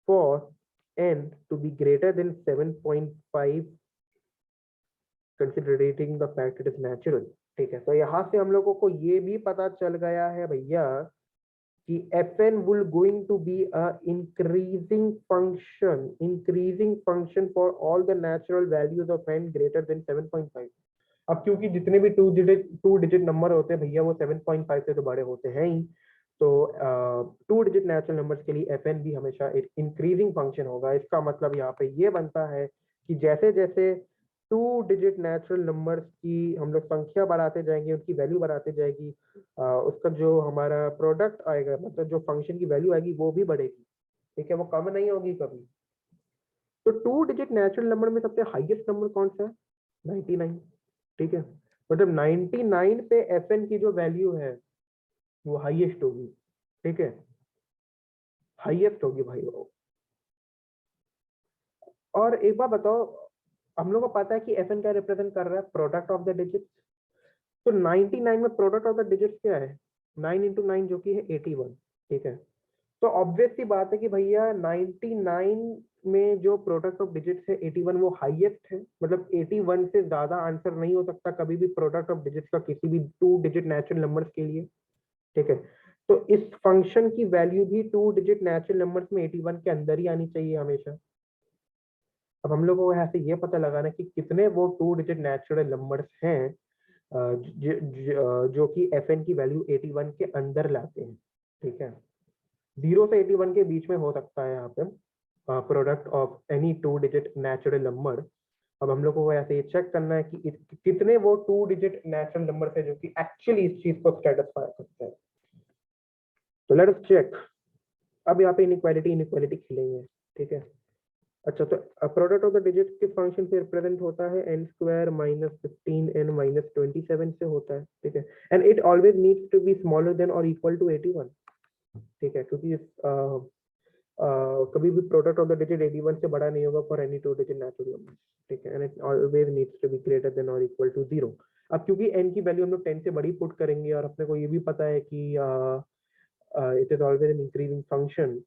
for n to be greater than 7.5, considering the fact it is natural। ठीक है, तो यहाँ से हम लोगों को ये भी पता चल गया है भैया कि fn will going to be a increasing function for all the natural values of n greater than 7.5। अब क्योंकि जितने भी टू डिजिट नंबर होते हैं भैया वो 7.5 से तो बड़े होते हैं ही, तो टू डिजिट नेचुरल नंबर्स के लिए fn भी हमेशा एक इंक्रीजिंग फंक्शन होगा। इसका मतलब यहाँ पे ये बनता है कि जैसे जैसे टू डिजिट नेचुरल नंबर्स की हम लोग संख्या बढ़ाते जाएंगे, उनकी वैल्यू बढ़ाते जाएगी, उसका जो हमारा प्रोडक्ट आएगा, मतलब जो फंक्शन की वैल्यू आएगी वो भी बढ़ेगी। ठीक है, वो कम नहीं होगी कभी। तो टू डिजिट नेचुरल नंबर में सबसे हाईएस्ट नंबर कौन सा है? 99। ठीक है, मतलब 99 पे fn की जो वैल्यू है वो हाईएस्ट होगी। ठीक है, हाईएस्ट होगी भाई वो। और एक बार बताओ, हम लोग को पता है कि fn क्या रिप्रेजेंट कर रहा है? Product of the digit. तो 99 में प्रोडक्ट ऑफ द डिजिट्स क्या है, 9 into 9 जो कि है 81, ठीक है। तो ऑब्वियस सी बात है कि भैया 99 में जो प्रोडक्ट ऑफ डिजिट्स है 81 वो हाईएस्ट है, मतलब 81 से ज्यादा आंसर नहीं हो सकता कभी भी प्रोडक्ट ऑफ डिजिट्स का किसी भी 2 डिजिट नेचुरल नंबर्स के लिए, ठीक है। तो इस फंक्शन की वैल्यू भी 2 डिजिट नेचुरल नंबर्स में 81 के अंदर ही आनी चाहिए हमेशा। अब हम लोग को यहाँ से ये पता लगाना कि कितने वो 2 डिजिट नेचुरल नंबर्स हैं जो कि fn की वैल्यू 81 के अंदर लाते हैं, ठीक है। 0 से 81 के बीच में हो सकता है यहाँ पे product of any 2 digit natural number. अब हम लोग को ऐसे ये चेक करना है कि कितने वो 2 डिजिट नेचुरल नंबर है जो कि एक्चुअली इस चीज को सेटिस्फाई करते हैं। तो लेट अस चेक। अब यहाँ पे इनइक्वालिटी खिलेंगे, ठीक है। अच्छा, तो प्रोडक्ट ऑफ द डिजिट्स के फंक्शन से रिप्रेजेंट होता है n square minus 15n minus 27 से होता है, ठीक है। And it always needs to be smaller than or equal to 81, ठीक है, क्योंकि कभी भी प्रोडक्ट ऑफ द डिजिट 81 से बड़ा नहीं होगा for any 2 digit natural number, ठीक है। And it always needs to be greater than or equal to 0। अब क्योंकि n की वैल्यू हम लोग 10 से बड़ी पुट करेंगे और अपने को ये भी पता है कि it is always an increasing function,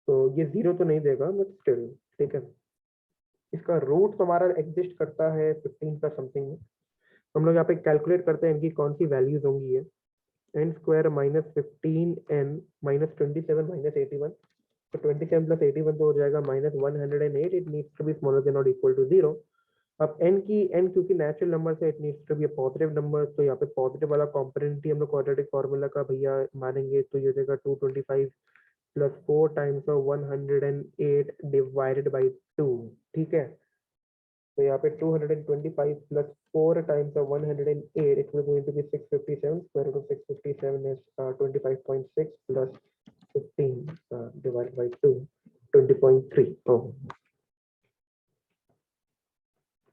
तो ये 0 तो नहीं देगा बट स्टिल, ठीक है। इसका रूट हमारा एग्जिस्ट करता है 15 का समथिंग में। हम लोग यहाँ पे कैलकुलेट करते हैं इनकी कौन सी वैल्यूज होंगी। ये n square minus 15n minus 27 minus 81, तो 27 प्लस 81 तो हो जाएगा minus 108। It needs to be smaller than or equal to 0। अब n क्योंकि नेचुरल नंबर से it needs to be a positive number, तो यहाँ पे पॉजिटिव वाला कॉम्पोनेंट ही हम लोग क्वाड्रेटिक फार्मूला का भैया मानेंगे, तो ये देगा 225 plus 4 times of 108 divided by 2, ठीक है। तो यहाँ पे 225 plus 4 times of 108, it will going to be 657, square root of 657 is 25.6 plus 15 divided by 2, 20.3। Oh,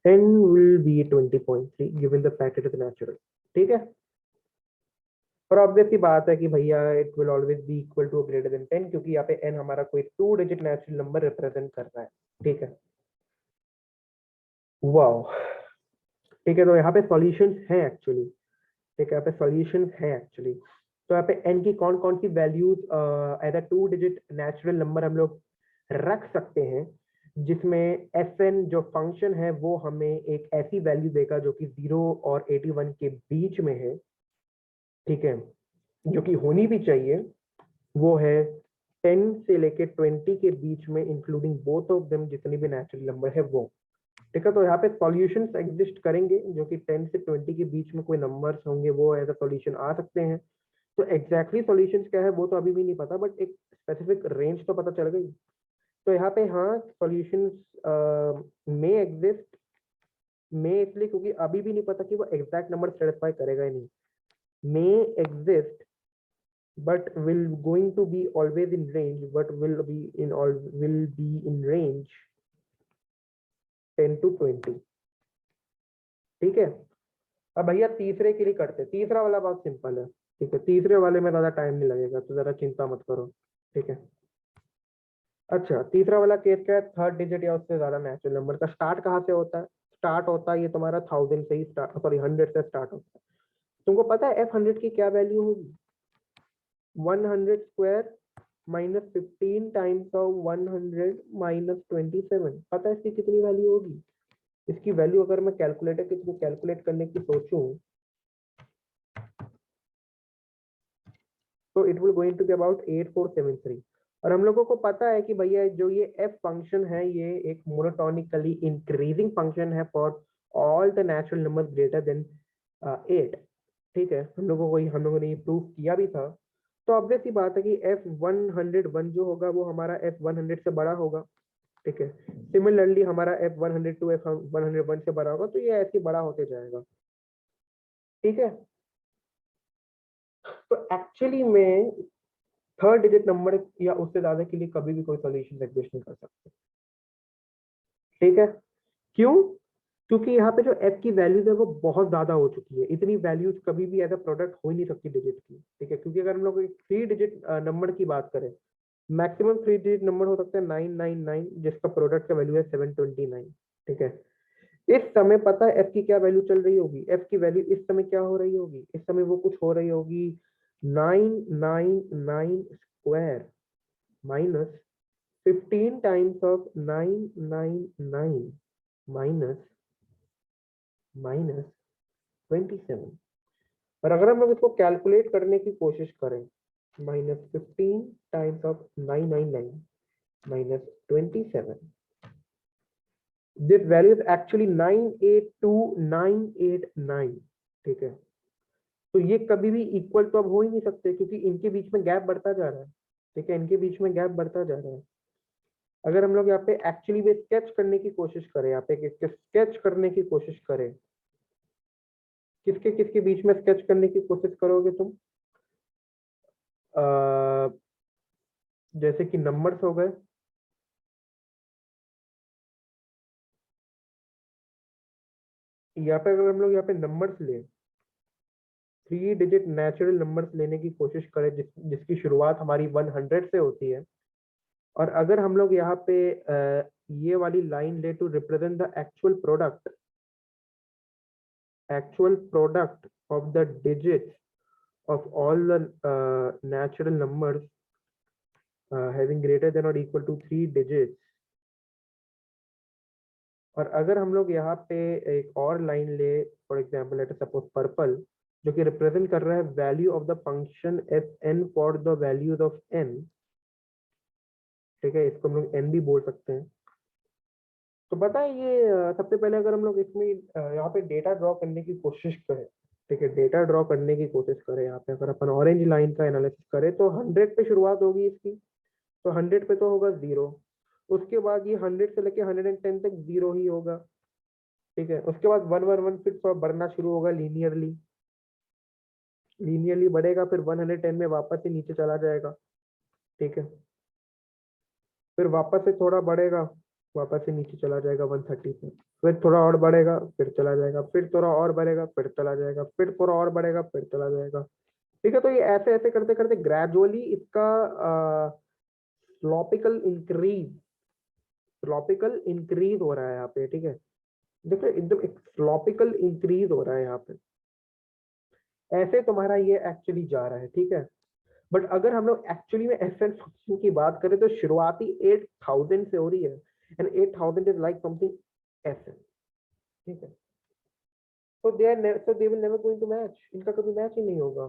n will be 20.3 given the fact it is natural, ठीक है। और ऑब्वियस सी बात है कि भैया it will always be equal to greater than 10, क्योंकि यहाँ पे n हमारा कोई 2 डिजिट नेचुरल नंबर रिप्रेजेंट कर रहा है, ठीक है। वाओ, ठीक है। तो यहाँ पे सॉल्यूशंस हैं एक्चुअली, ठीक है, यहाँ पे सॉल्यूशंस हैं एक्चुअली। तो यहाँ पे n की कौन कौन सी values as a 2 digit natural number हम लोग रख सकते हैं, जिसमें fn जो फंक्शन है वो हमें एक ऐसी वैल्यू देगा जो कि 0 और 81 के बीच में है, ठीक है, जो कि होनी भी चाहिए। वो है 10 से लेके 20 के बीच में, इंक्लूडिंग बोथ ऑफ देम, जितनी भी नेचुरल नंबर है वो, ठीक है। तो यहाँ पे सॉल्यूशंस एग्जिस्ट करेंगे जो कि 10 से 20 के बीच में कोई नंबर्स होंगे, वो एज अ सॉल्यूशन आ सकते हैं। तो एग्जैक्टली सॉल्यूशंस क्या है वो तो अभी भी नहीं पता, बट एक स्पेसिफिक रेंज तो पता चल गई। तो यहाँ पे हाँ, सॉल्यूशंस में एग्जिस्ट, में इसलिए क्योंकि अभी भी नहीं पता कि वो एग्जैक्ट नंबर सेटिस्फाई करेगा ही नहीं। मे exist but will going to be always in range, but will be in range 10 to 20, ठीक है। अब भैया तीसरे के लिए करते हैं। तीसरा वाला बहुत सिंपल है, ठीक है। तीसरे वाले में ज्यादा टाइम नहीं लगेगा, तो जरा चिंता मत करो, ठीक है। अच्छा, तीसरा वाला केस क्या है, थर्ड डिजिट या उससे ज्यादा नेचुरल नंबर का स्टार्ट कहाँ से होता है? स्टार्ट होता है ये तुम्हारा 1000 से ही स्टार्ट, सॉरी 100 से स्टार्ट होता है। तुमको पता है f100 की क्या वैल्यू होगी? 100 square minus 15 times of 100 minus 27, पता है इसकी कितनी वैल्यू होगी? इसकी वैल्यू अगर मैं कैलकुलेटर के थ्रू कैलकुलेट करने की सोचूं तो it will going to be about 8473। और हम लोगों को पता है कि भैया जो ये f फंक्शन है ये एक मोनोटोनिकली इंक्रीजिंग फंक्शन है for all the natural numbers greater than 8, ठीक है। हम लोगों ने ये प्रूव किया भी था। तो ऑब्वियस सी बात है कि f101 जो होगा वो हमारा f100 से बड़ा होगा, ठीक है। सिमिलरली हमारा f102 f101 से बड़ा होगा, तो ये ऐसे बड़ा होते जाएगा, ठीक है। तो एक्चुअली में थर्ड डिजिट नंबर या उससे ज्यादा के लिए कभी भी कोई सॉल्यूशन एग्जिस्ट नहीं कर सकते, ठीक है। क्यों? क्योंकि यहाँ पे जो f की वैल्यूज है वो बहुत ज्यादा हो चुकी है। इतनी वैल्यूज कभी भी एज अ प्रोडक्ट हो ही नहीं सकती डिजिट की, ठीक है। क्योंकि अगर हम लोग एक 3 डिजिट नंबर की बात करें, मैक्सिमम 3 डिजिट नंबर हो सकता है 999, जिसका प्रोडक्ट का वैल्यू है 729, ठीक है। इस समय पता है f की क्या वैल्यू चल रही होगी, f की वैल्यू इस समय क्या हो रही होगी, इस समय वो कुछ हो रही होगी 999 square minus 15 times of 999 minus minus 27। और अगर हम लोग इसको कैलकुलेट करने की कोशिश करें, -15 times of 999 minus 27, this value is actually 982989। ठीक है, तो ये कभी भी इक्वल तो अब हो ही नहीं सकते, क्योंकि इनके बीच में गैप बढ़ता जा रहा है। ठीक है, इनके बीच में गैप बढ़ता जा रहा है। अगर हम लोग यहाँ पे एक्चुअली में स्केच करने की कोशिश करें, यहाँ पे स्केच करने की कोशिश करें, किसके किसके बीच में स्केच करने की कोशिश करोगे तुम? जैसे कि नंबर्स हो गए, यहाँ पे अगर हम लोग यहाँ पे नंबर्स ले, 3 डिजिट नेचुरल नंबर्स लेने की कोशिश करें, जिसकी शुरुआत हमारी 100 से होती है, और अगर हम लोग यहाँ पे ये वाली लाइन ले to represent the actual product of the digits of all the natural numbers having greater than or equal to 3 digits, और अगर हम लोग यहाँ पे एक और लाइन ले, for example let us suppose purple, जो कि रिप्रेजेंट कर रहा है value of the function S N for the values of N. ठीक है, इसको हम लोग एन भी बोल सकते हैं। तो पता है ये सबसे पहले अगर हम लोग इसमें यहाँ पे डेटा ड्रॉ करने की कोशिश करें, ठीक है, डेटा ड्रॉ करने की कोशिश करें, यहाँ पे अगर अपन ऑरेंज लाइन का एनालिसिस करें तो 100 पे शुरुआत होगी इसकी, तो 100 पे तो होगा 0, उसके बाद ये 100 से लेके 110 तक 0 ही होगा। ठीक है, उसके बाद 111 फिर थोड़ा बढ़ना शुरू होगा लीनियरली, लीनियरली बढ़ेगा, फिर 110 में वापस से नीचे चला जाएगा। ठीक है, फिर वापस से थोड़ा बढ़ेगा, वापस से नीचे चला जाएगा 130 पे, फिर थोड़ा और बढ़ेगा, फिर चला जाएगा, फिर थोड़ा और बढ़ेगा, फिर चला जाएगा, फिर थोड़ा और बढ़ेगा, फिर चला जाएगा। ठीक है, तो ये ऐसे ऐसे करते करते ग्रेजुअली इसका स्लोपिकल इंक्रीज हो रहा है यहाँ पे। ठीक है, देखो एकदम एक स्लोपिकल इंक्रीज हो रहा है यहाँ पे, ऐसे तुम्हारा ये एक्चुअली जा रहा है। ठीक है, बट अगर हम लोग एक्चुअली में एफ एन फंक्शन की बात करें तो शुरुआती 8000 से हो रही है, and 8000 is like something F N. ठीक है, so they will never going to match, इनका कभी मैच ही नहीं होगा।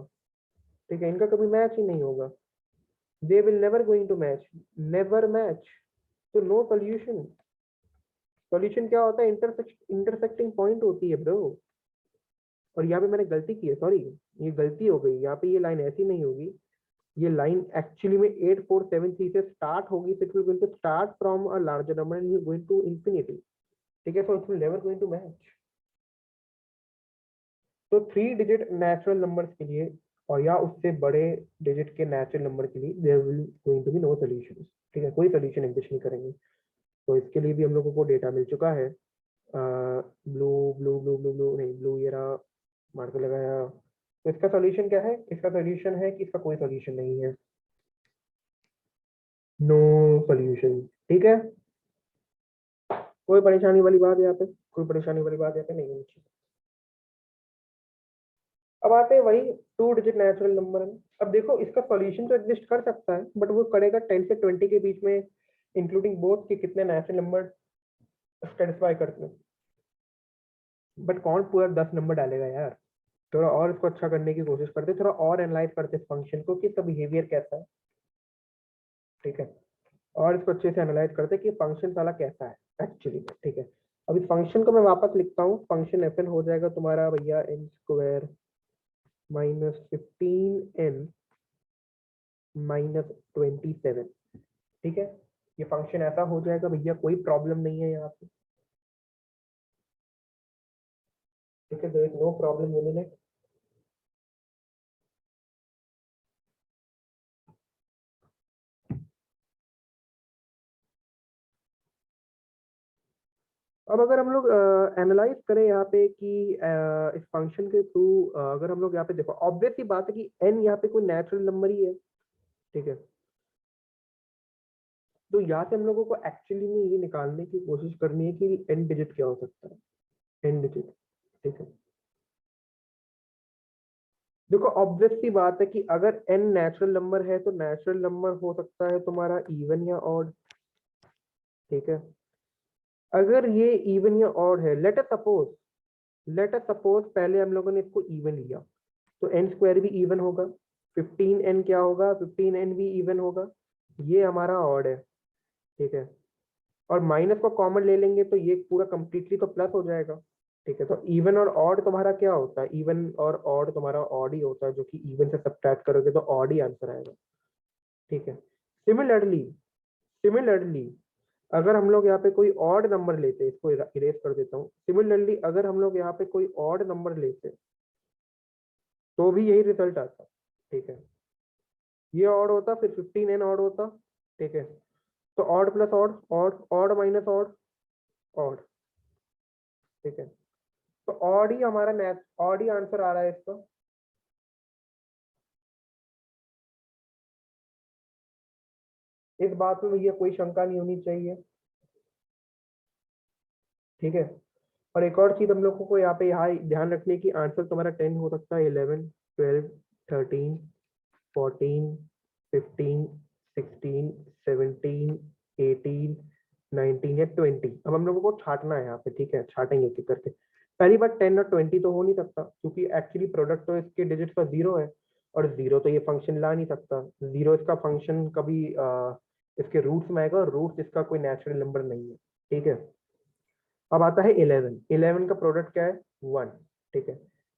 ठीक है, इनका कभी मैच ही नहीं होगा, they will never going to match, never match. तो नो सोल्यूशन। सोल्यूशन क्या होता है? इंटरसेक्टिंग पॉइंट होती है ब्रो। और यहाँ पे मैंने गलती की है, सॉरी, ये गलती हो गई, यहाँ पे ये लाइन ऐसी नहीं होगी, ये लाइन एक्चुअली में 8473 से स्टार्ट होगी, so it will going to start from a larger number and you going to infinity। ठीक है, so it will never going to match। तो 3 डिजिट नेचुरल नंबर्स के लिए और या उससे बड़े डिजिट के नेचुरल नंबर के लिए there will going to be no solutions. ठीक है, कोई सॉल्यूशन एग्जिस्ट नहीं करेंगे। तो इसके लिए भी हम लोगों को डेटा मिल चुका है। Blue blue blue blue blue नहीं, ब्लू ये रहा, मार्कर लगाया। तो इसका सॉल्यूशन क्या है? इसका सॉल्यूशन है कि इसका कोई सॉल्यूशन नहीं है, नो सॉल्यूशन। ठीक है, कोई परेशानी वाली बात यहाँ पे, कोई परेशानी वाली बात यहाँ पे नहीं होनी चाहिए। अब आते हैं वही 2 डिजिट नेचुरल नंबर में। अब देखो इसका सॉल्यूशन तो एग्जिस्ट कर सकता है, बट वो करेगा 10 से 20 के बीच में, इंक्लूडिंग बोथ के कितने नेचुरल नंबर सेटिस्फाई करते हैं। बट कौन पूरा 10 नंबर डालेगा यार? थोड़ा और इसको अच्छा करने की कोशिश करते, थोड़ा और एनालाइज करते फंक्शन को कि इसका बिहेवियर कैसा है। ठीक है, और इसको अच्छे से एनालाइज करते कि फंक्शन साला कैसा है एक्चुअली में। ठीक है, अब इस फंक्शन को मैं वापस लिखता हूँ, फंक्शन एफ एन हो जाएगा तुम्हारा भैया एन स्क्वायर -15n -27। ठीक है, ये फंक्शन ऐसा हो जाएगा भैया, कोई प्रॉब्लम नहीं है यहाँ पे। ठीक है, there is no problem with it. अब अगर हम लोग एनालाइज करें यहाँ पे कि इस फंक्शन के थ्रू अगर हम लोग यहाँ पे देखो, ऑब्वियस ही बात है कि n यहाँ पे कोई नेचुरल नंबर ही है। ठीक है, तो यहाँ से हम लोगों को एक्चुअली में ये निकालने की कोशिश करनी है कि n डिजिट क्या हो सकता है। n डिजिट, ठीक है। देखो ऑब्वियस सी बात है कि अगर n नेचुरल नंबर है तो नेचुरल नंबर हो सकता है तुम्हारा इवन या ऑड, ठीक है। अगर ये इवन या ऑड है, लेट अस सपोज पहले हम लोगों ने इसको इवन लिया, तो n स्क्वायर भी इवन होगा, 15n क्या होगा, 15n भी इवन होगा। ये हमारा ऑड है, ठीक है। और माइनस को कॉमन ले लेंगे तो ये पूरा कंप्लीटली तो प्लस हो जाएगा, ठीक है। तो इवन और ऑड तुम्हारा क्या होता है, इवन और ऑड तुम्हारा ऑड ही होता है, जो कि इवन से सब्ट्रैक्ट करोगे तो ऑड ही आंसर आएगा, ठीक है। सिमिलरली अगर हम लोग यहाँ पे कोई ऑड नंबर लेते, इसको इरेज कर देता हूँ। सिमिलरली अगर हम लोग यहाँ पे कोई ऑड नंबर लेते तो भी यही रिजल्ट आता, ठीक है। ये ऑड होता, फिर 15n ऑड होता, ठीक है। तो odd plus odd, odd, odd minus odd, odd, ठीक है। तो ऑड ही हमारा मैथ, ऑड ही आंसर आ रहा है इसका। इस बात में भैया कोई शंका नहीं होनी चाहिए, ठीक है। और एक और चीज हम लोगों को यहाँ पे यहाँ ध्यान रखने की, आंसर तुम्हारा 10 हो सकता है, 11, 12, 13, 14, 15, 16, 17, 18, 19 या 20। अब हम लोगों को छाटना है यहाँ पे, ठीक है, छाटेंगे एक एक करके। पहली बात 10 और 20 तो हो नहीं सकता, क्योंकि एक्चुअली प्रोडक्ट तो इसके डिजिट का जीरो है, और जीरो तो ये फंक्शन ला नहीं सकता। जीरो इसका फंक्शन कभी इसके रूट्स में आएगा, और रूट्स इसका कोई नेचुरल नंबर नहीं है, ठीक है। अब आता है 11, 11 का प्रोडक्ट क्या है, 1, ठीक है।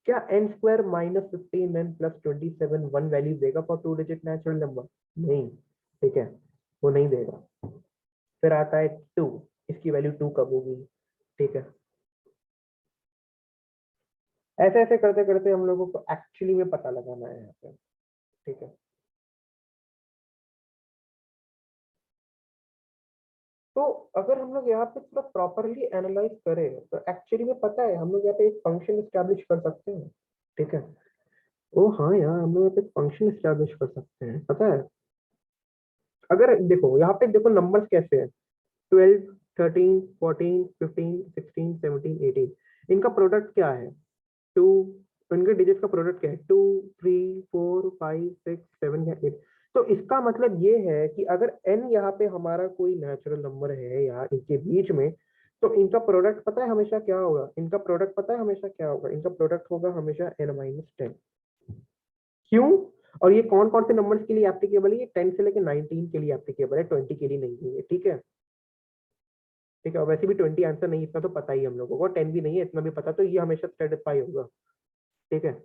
क्या n square minus 15n plus 27 one value देगा for two digit natural number? नहीं, ठीक है, वो नहीं देगा। फिर आता है 2, इसकी वैल्यू 2 कब होगी, ठीक है। ऐसे ऐसे करते करते हम लोगों को एक्चुअली में पता लगाना है यहाँ पे, ठीक है। तो अगर हम लोग यहाँ पे थोड़ा प्रॉपरली एनालाइज करें तो एक्चुअली में पता है हम लोग यहाँ पे एक फंक्शन स्टैब्लिश कर सकते हैं, ठीक है। ओ हाँ यार, हम लोग यहाँ पे फंक्शन स्टैब्लिश कर सकते हैं, पता है। अगर देखो यहाँ पे देखो नंबर्स कैसे हैं, 12, 13, 14, 15, 16, 17, 18, इनका प्रोडक्ट क्या है, 2। इनके डिजिट का प्रोडक्ट क्या है, 2, 3, 4, 5, 6, 7 या 8। तो इसका मतलब ये है कि अगर n यहाँ पे हमारा कोई नेचुरल नंबर है या इनके बीच में, तो इनका प्रोडक्ट पता है हमेशा क्या होगा, इनका प्रोडक्ट पता है हमेशा क्या होगा, इनका प्रोडक्ट होगा हमेशा n-10। क्यों? और ये कौन कौन से नंबर्स के लिए एप्लीकेबल है, ये 10 से लेकर 19 के लिए एप्लीकेबल है, 20 के लिए नहीं है ये, ठीक है। ठीक है, और वैसे भी 20 आंसर नहीं, इतना तो पता ही हम लोगों को, 10 भी नहीं है इतना भी पता, तो ये हमेशा सेटिस्फाई होगा, ठीक है।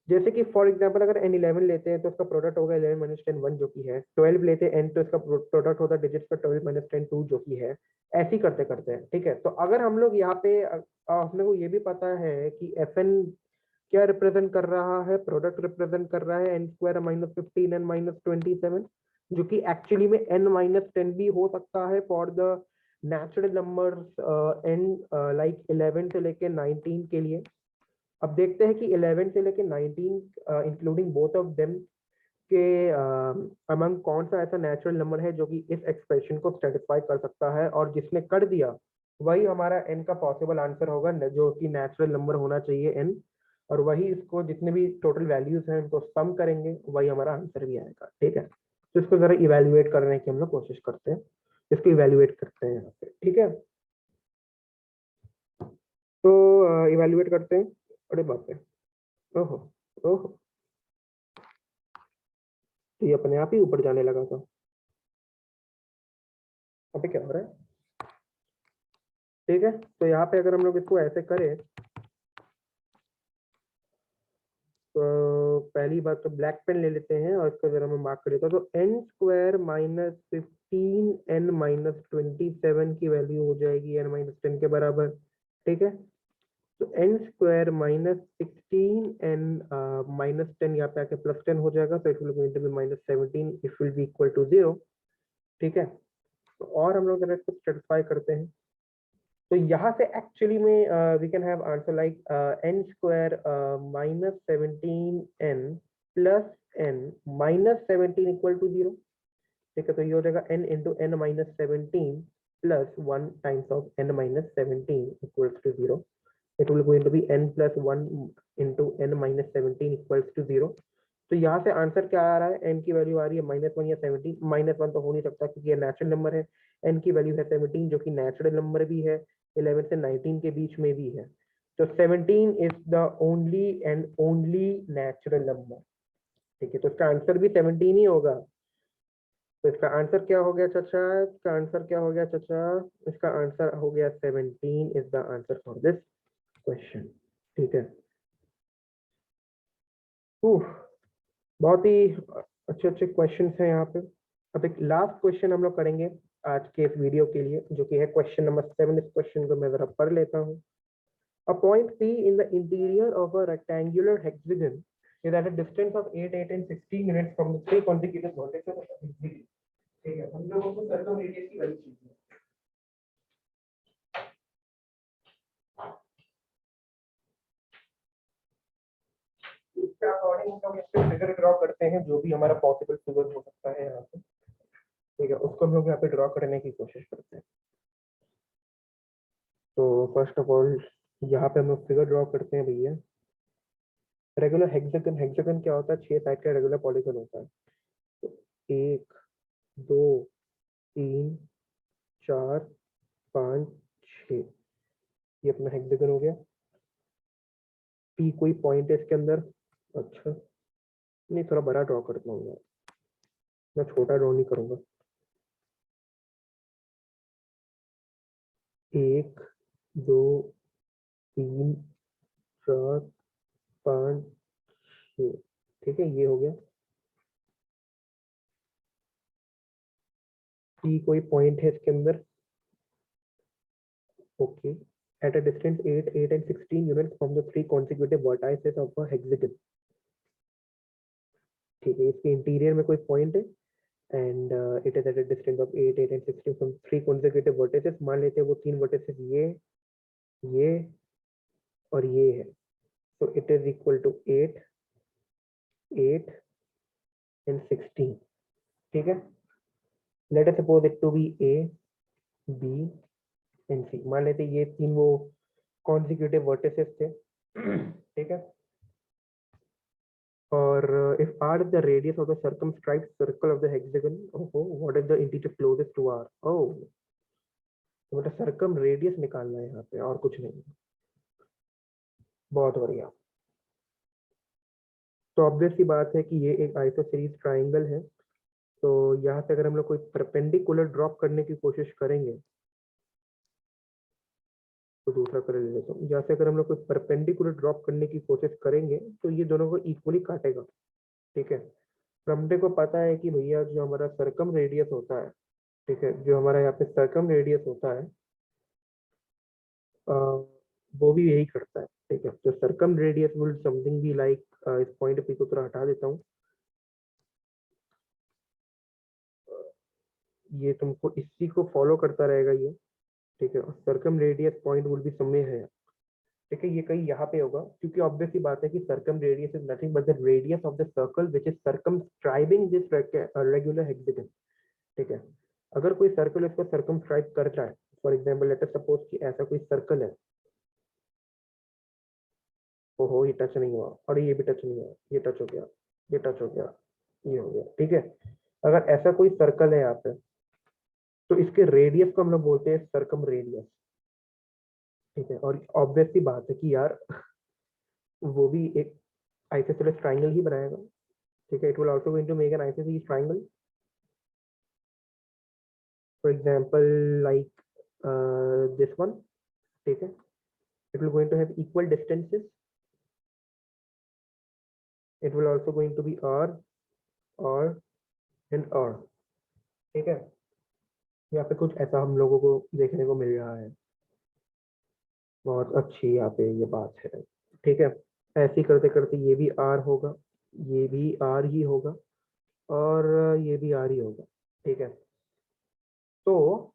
जैसे कि फॉर एग्जांपल अगर n11 लेते हैं तो उसका प्रोडक्ट होगा 11 माइनस 10 1 जो कि है, 12 लेते हैं n तो इसका प्रोडक्ट होता है डिजिट्स का 12 माइनस 10 2 जो कि है। ऐसे ही करते करते हैं, ठीक है। तो अगर हम लोग यहाँ पे हम लोग को ये भी पता है कि fn क्या रिप्रेजेंट कर रहा है, प्रोडक्ट रिप्रेजेंट कर रहा है n square minus 15 n minus 27, जो कि एक्चुअली में n माइनस 10 भी हो सकता है for the natural numbers n like 11 से लेके 19 के लिए। अब देखते हैं कि 11 से लेके 19 इंक्लूडिंग बोथ ऑफ देम के अमंग कौन सा ऐसा नेचुरल नंबर है जो कि इस एक्सप्रेशन को सेटिस्फाई कर सकता है, और जिसने कर दिया वही हमारा n का पॉसिबल आंसर होगा, जो कि नेचुरल नंबर होना चाहिए n, और वही इसको जितने भी टोटल वैल्यूज हैं उनको सम करेंगे, वही हमारा आंसर भी आएगा, ठीक है। तो इसको जरा इवेल्युएट करने की हम लोग कोशिश करते हैं, इसको इवेल्युएट करते हैं यहाँ पे, ठीक है। तो इवेल्युएट करते हैं। अरे बाप रे, ओहो, ओहो, तो ये अपने आप ही ऊपर जाने लगा था, अबे क्या हो रहा है, ठीक है। तो यहाँ पे अगर हम लोग इसको ऐसे करें तो पहली बात तो ब्लैक पेन ले लेते हैं और इसको जरा मैं मार्क कर देता हूँ। तो n square minus 15 n minus 27 की वैल्यू हो जाएगी n माइनस 10 के बराबर, ठीक है। तो n square minus 16 n minus 10 यहाँ पे आके प्लस 10 हो जाएगा, तो it will going to be minus 17, it will be equal to 0, ठीक है। तो और हम लोग अगर इसको सेटिस्फाई करते हैं तो यहाँ से एक्चुअली में we can have answer like n square minus 17n plus n minus 17 equal to 0, ठीक है। तो ये हो जाएगा n into n minus 17 plus 1 times of n minus 17 equals to 0, it will going to be n plus 1 into n minus 17 equals to 0। तो यहाँ से answer क्या आ रहा है, n की वैल्यू आ रही है -1 या 17। -1 तो हो नहीं सकता क्योंकि ये नेचुरल नंबर है। n की वैल्यू है 17 जो कि नेचुरल नंबर भी है, 11 से 19 के बीच में भी है। तो 17 is the only and only natural number. ठीक है, तो इसका आंसर भी 17 ही होगा। तो इसका आंसर क्या हो गया चाचा, इसका आंसर क्या हो गया चाचा, इसका आंसर हो गया 17 is the answer for this question. ठीक है, उफ, बहुत ही अच्छे अच्छे क्वेश्चन हैं यहाँ पे। अब एक लास्ट क्वेश्चन हम लोग करेंगे आज के इस वीडियो के लिए, जो कि है क्वेश्चन नंबर 7। इस क्वेश्चन को मैं जरा पढ़ लेता हूँ। A point P in the interior of a rectangular hexagon is at a distance of 8, 8 and 16 units from the three consecutive vertices of the hexagon. ठीक है, हम लोगों को सर्कम रेडियस की वैल्यू चाहिए। इसके अकॉर्डिंग हम इस पे फिगर ड्रॉ करते हैं, जो भी हमारा पॉसिबल फिगर हो सकता है यहाँ पे। ठीक है, उसको हम लोग यहाँ पे ड्रॉ करने की कोशिश करते हैं। तो फर्स्ट ऑफ ऑल यहाँ पे हम लोग फिगर ड्रॉ करते हैं भैया। रेगुलर हेक्सागन, हेक्सागन क्या होता है, 6 साइड का रेगुलर पॉलीगन होता है। तो 1 2 3 4 5 6, ये अपना हेक्सागन हो गया। पी कोई पॉइंट है इसके अंदर, अच्छा नहीं, थोड़ा बड़ा ड्रॉ करता हूँ यार, मैं छोटा ड्रॉ नहीं करूंगा। 1 2 3 4 5 6, ठीक है, ये हो गया। पी कोई पॉइंट है इसके अंदर, okay, at a distance 8, 8 and 16 units from the three consecutive vertices of a hexagon। ठीक है, इसके इंटीरियर में कोई पॉइंट है and it is at a distance of 8, 8 and 16 from three consecutive vertices। मान लेते हैं वो तीन vertices ये और ये है। तो it is equal to 8, 8 and 16। ठीक है, let us suppose it to be A B and C. मान लेते हैं ये तीन वो consecutive vertices थे। ठीक है, or if r is the radius of the circumscribed circle of the hexagon, oh, what is the integer closest to r? Oh, तो मतलब सर्कम रेडियस निकालना है यहाँ पे, और कुछ नहीं। बहुत बढ़िया। तो ऑब्वियस सी बात है कि ये एक आइसोसेलेस ट्राइंगल है। तो यहाँ से अगर हम लोग कोई परपेंडिकुलर ड्रॉप करने की कोशिश करेंगे, तो दूसरा कलर ले लेता हूँ। यहाँ से अगर हम लोग कोई परपेंडिकुलर ड्रॉप करने की कोशिश करेंगे तो ये दोनों को इक्वली काटेगा। ठीक है, हमने को पता है कि भैया जो हमारा सर्कम रेडियस होता है, ठीक है, जो हमारा यहाँ पे सर्कम रेडियस होता है, वो भी यही करता है। ठीक है, तो circum radius will something be like, इस पॉइंट पे को थोड़ा हटा देता हूँ, ये तुमको इसी को फॉलो करता रहेगा ये। ठीक है, और circum radius point will be somewhere है। ठीक है, ये कहीं यहाँ पे होगा, क्योंकि ऑब्वियस सी बात है कि circum radius is nothing but the radius of the circle which is circumscribing this regular hexagon. ठीक है, अगर कोई सर्कल इसको सर्कमस्क्राइब कर रहा है, for example let us suppose कि ऐसा कोई सर्कल है, ओहो ये टच नहीं हुआ, और ये भी टच नहीं हुआ, ये टच हो गया, ये टच हो गया, ये हो गया। ठीक है, अगर ऐसा कोई सर्कल है यहाँ पे, तो इसके रेडियस को हम लोग बोलते हैं सर्कम रेडियस। ठीक है, और ऑब्वियस सी बात है कि यार वो भी एक आइसोसेलेस ट्राइंगल ही बनाएगा। ठीक है, it will also going to make an isosceles triangle, for example like this one. ठीक है, it will going to have equal distances, it will also going to be r and r। ठीक है, यहाँ पे कुछ ऐसा हम लोगों को देखने को मिल रहा है। बहुत अच्छी यहाँ पे ये बात है। ठीक है, ऐसे ही करते करते ये भी r होगा, ये भी r ही होगा, और ये भी r ही होगा। ठीक है, तो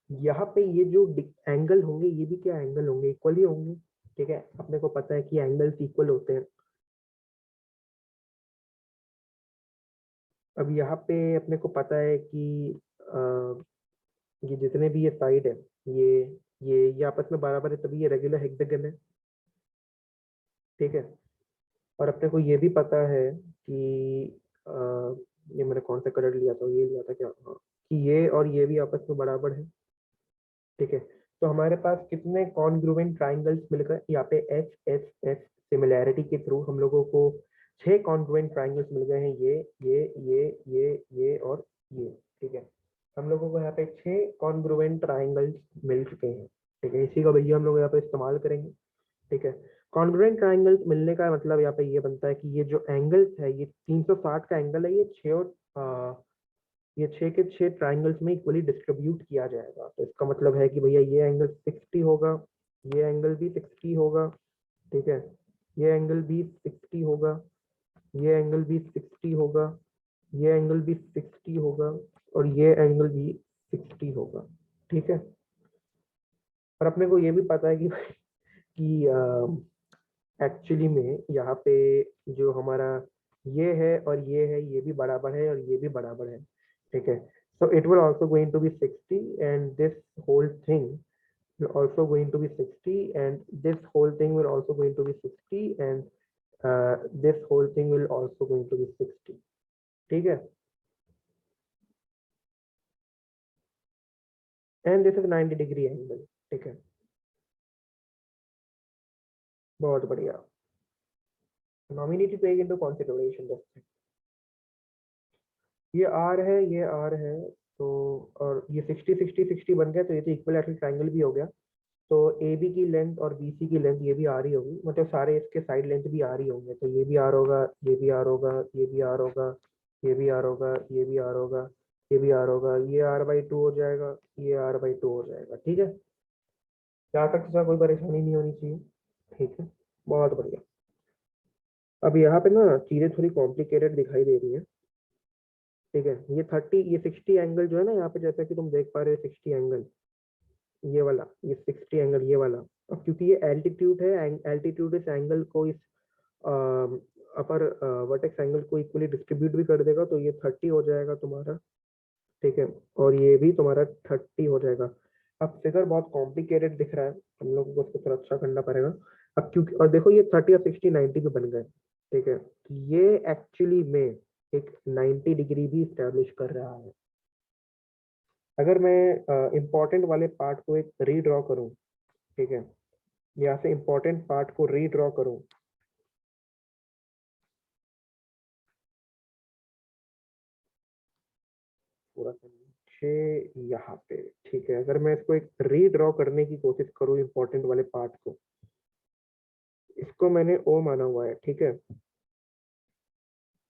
यहाँ पे ये जो एंगल होंगे, ये भी क्या एंगल होंगे, इक्वल ही होंगे। ठीक है, अपने को पता है कि एंगल्स इक्वल होते हैं। अब यहाँ पे अपने को पता है कि ये जितने भी ये साइड है, ये ये आपस में बराबर है, तभी ये रेगुलर हेक्सागन है। ठीक है। और अपने को ये भी पता है कि ये मैंने कौन सा कलर लिया था, ये लिया था क्या, हाँ, कि ये और ये भी आपस में बराबर है। ठीक है, तो हमारे पास कितने कॉन्ग्रुएंट ट्राइंगल्स मिलकर यहाँ पे एच एच एच सिमिलैरिटी के थ्रू हम लोगों को 6 कॉन्ग्रुएंट ट्राइंगल्स मिल गए हैं, ये और ये। ठीक है, हम लोगों को यहाँ पे 6 कॉन्ग्रुएंट ट्राइंगल्स मिल चुके हैं। ठीक है, इसी का भैया हम लोग यहाँ पे इस्तेमाल करेंगे। ठीक है, कॉन्ग्रुएंट ट्राइंगल्स मिलने का मतलब यहाँ पे ये बनता है कि ये जो एंगल्स है, ये 360 का एंगल है, ये 6 और ये 6 के 6 ट्राइंगल्स में इक्वली डिस्ट्रीब्यूट किया जाएगा। तो इसका मतलब है कि भैया ये एंगल 60 होगा, ये एंगल भी 60 होगा। ठीक है, ये एंगल भी 60 होगा, ये एंगल भी 60 होगा, ये एंगल भी 60 होगा, और ये एंगल भी 60 होगा। ठीक है, और अपने को ये भी पता है कि एक्चुअली में यहाँ पे जो हमारा ये है और ये है, ये भी बराबर है और ये भी बराबर है। ठीक है, so it will also going to be 60 and this whole thing will also going to be 60 and this whole thing will also going to be 60 and this whole thing will also going to be 60। ठीक है, and this is 90 degree angle। ठीक है, बहुत बढ़िया। now we need to take into consideration this। ये are है, ये are है, तो और ये 60 60 60 बन गया, तो ये तो इक्विलैटरल ट्रायंगल भी हो गया। तो ए बी की लेंथ और बी सी की लेंथ ये भी आ रही होगी, मतलब सारे इसके साइड लेंथ भी आ रही होंगे। तो ये भी आर होगा, ये भी आर होगा, ये भी आर होगा, ये भी आर होगा, ये भी आर होगा, ये भी आर होगा, ये R/2 हो जाएगा, ये R/2 हो जाएगा। ठीक है, यहाँ तक तो कोई परेशानी नहीं होनी चाहिए। ठीक है, बहुत बढ़िया। अब यहाँ पे ना चीजें थोड़ी कॉम्प्लिकेटेड दिखाई दे रही है। ठीक है, ये 30 ये 60 एंगल जो है ना यहाँ पे, जैसा कि तुम देख पा रहे हो 60 एंगल, ये वाला, ये 60 एंगल ये वाला। अब क्योंकि ये एल्टीट्यूड है, एल्टीट्यूड इस एंगल को, इस अपर वर्टेक्स एंगल को इक्वली डिस्ट्रीब्यूट भी कर देगा, तो ये 30 हो जाएगा तुम्हारा। ठीक है, और ये भी तुम्हारा 30 हो जाएगा। अब फिगर बहुत कॉम्प्लिकेटेड दिख रहा है, हम लोगों को उसको थोड़ा अच्छा करना पड़ेगा। अब क्योंकि और देखो ये 30 और 60 90 पे बन गए। ठीक है, तो ये एक्चुअली में एक 90 डिग्री भी स्टैब्लिश कर रहा है। अगर मैं इम्पोर्टेंट वाले पार्ट को एक रीड्रॉ करूं, ठीक है, यहाँ से इम्पोर्टेंट पार्ट को रीड्रॉ करूं, पूरा सा नीचे यहाँ पे। ठीक है, अगर मैं इसको एक रीड्रॉ करने की कोशिश करूं इम्पोर्टेंट वाले पार्ट को, इसको मैंने ओ माना हुआ है। ठीक है,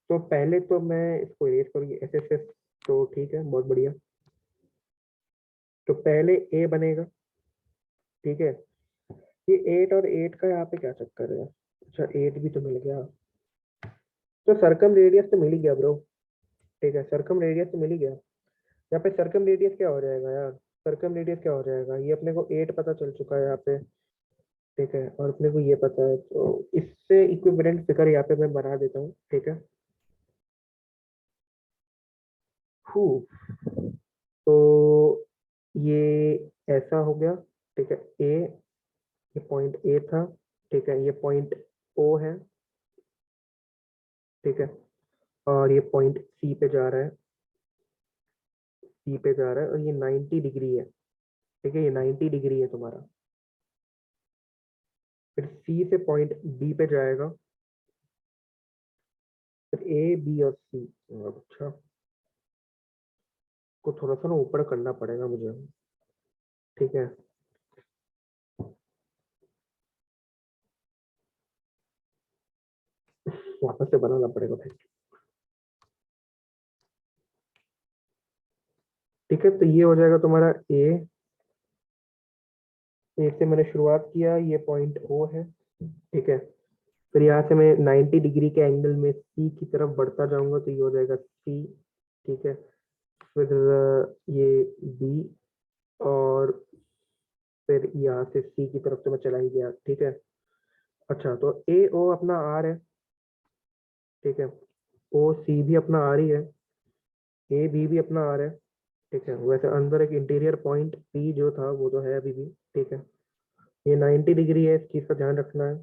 तो पहले तो मैं इसको इरेज करूँ, एस एस एस, तो ठीक है, बहुत बढ़िया। तो पहले ए बनेगा। ठीक है, ये 8 और 8 का यहाँ पे क्या चक्कर है, अच्छा 8 भी तो मिल गया, तो सर्कम रेडियस तो मिल ही गया ब्रो। ठीक है, सर्कम रेडियस तो मिल ही गया। यहाँ पे सर्कम रेडियस क्या हो जाएगा यार, सर्कम रेडियस क्या हो जाएगा, ये अपने को 8 पता चल चुका है यहाँ पे। ठीक है, और अपने को ये पता है, तो इससे इक्विवेलेंट फिगर यहाँ पे मैं बना देता हूँ। ठीक है, हू, तो ये ऐसा हो गया। ठीक है, ए, ये पॉइंट ए था। ठीक है, ये पॉइंट ओ है। ठीक है, और ये पॉइंट सी पे जा रहा है, सी पे जा रहा है, और ये 90 डिग्री है। ठीक है, ये 90 डिग्री है तुम्हारा। फिर सी से पॉइंट बी पे जाएगा, फिर ए बी और सी। अच्छा, को थोड़ा सा ना ऊपर करना पड़ेगा मुझे। ठीक है, वापस से बनाना पड़ेगा फिर। ठीक है, तो ये हो जाएगा तुम्हारा ए से मैंने शुरुआत किया, ये पॉइंट ओ है। ठीक है, फिर यहाँ से मैं 90 डिग्री के एंगल में सी की तरफ बढ़ता जाऊंगा, तो ये हो जाएगा सी। ठीक है, फिर ये बी, और फिर यहाँ से सी की तरफ तो मैं चला ही गया। ठीक है, अच्छा, तो ए ओ अपना आर है। ठीक है, ओ सी भी अपना आर ही है, ए बी भी अपना आर है। ठीक है, वैसे अंदर एक इंटीरियर पॉइंट पी जो था वो तो है अभी भी। ठीक है, ये 90 डिग्री है, इस चीज का ध्यान रखना है।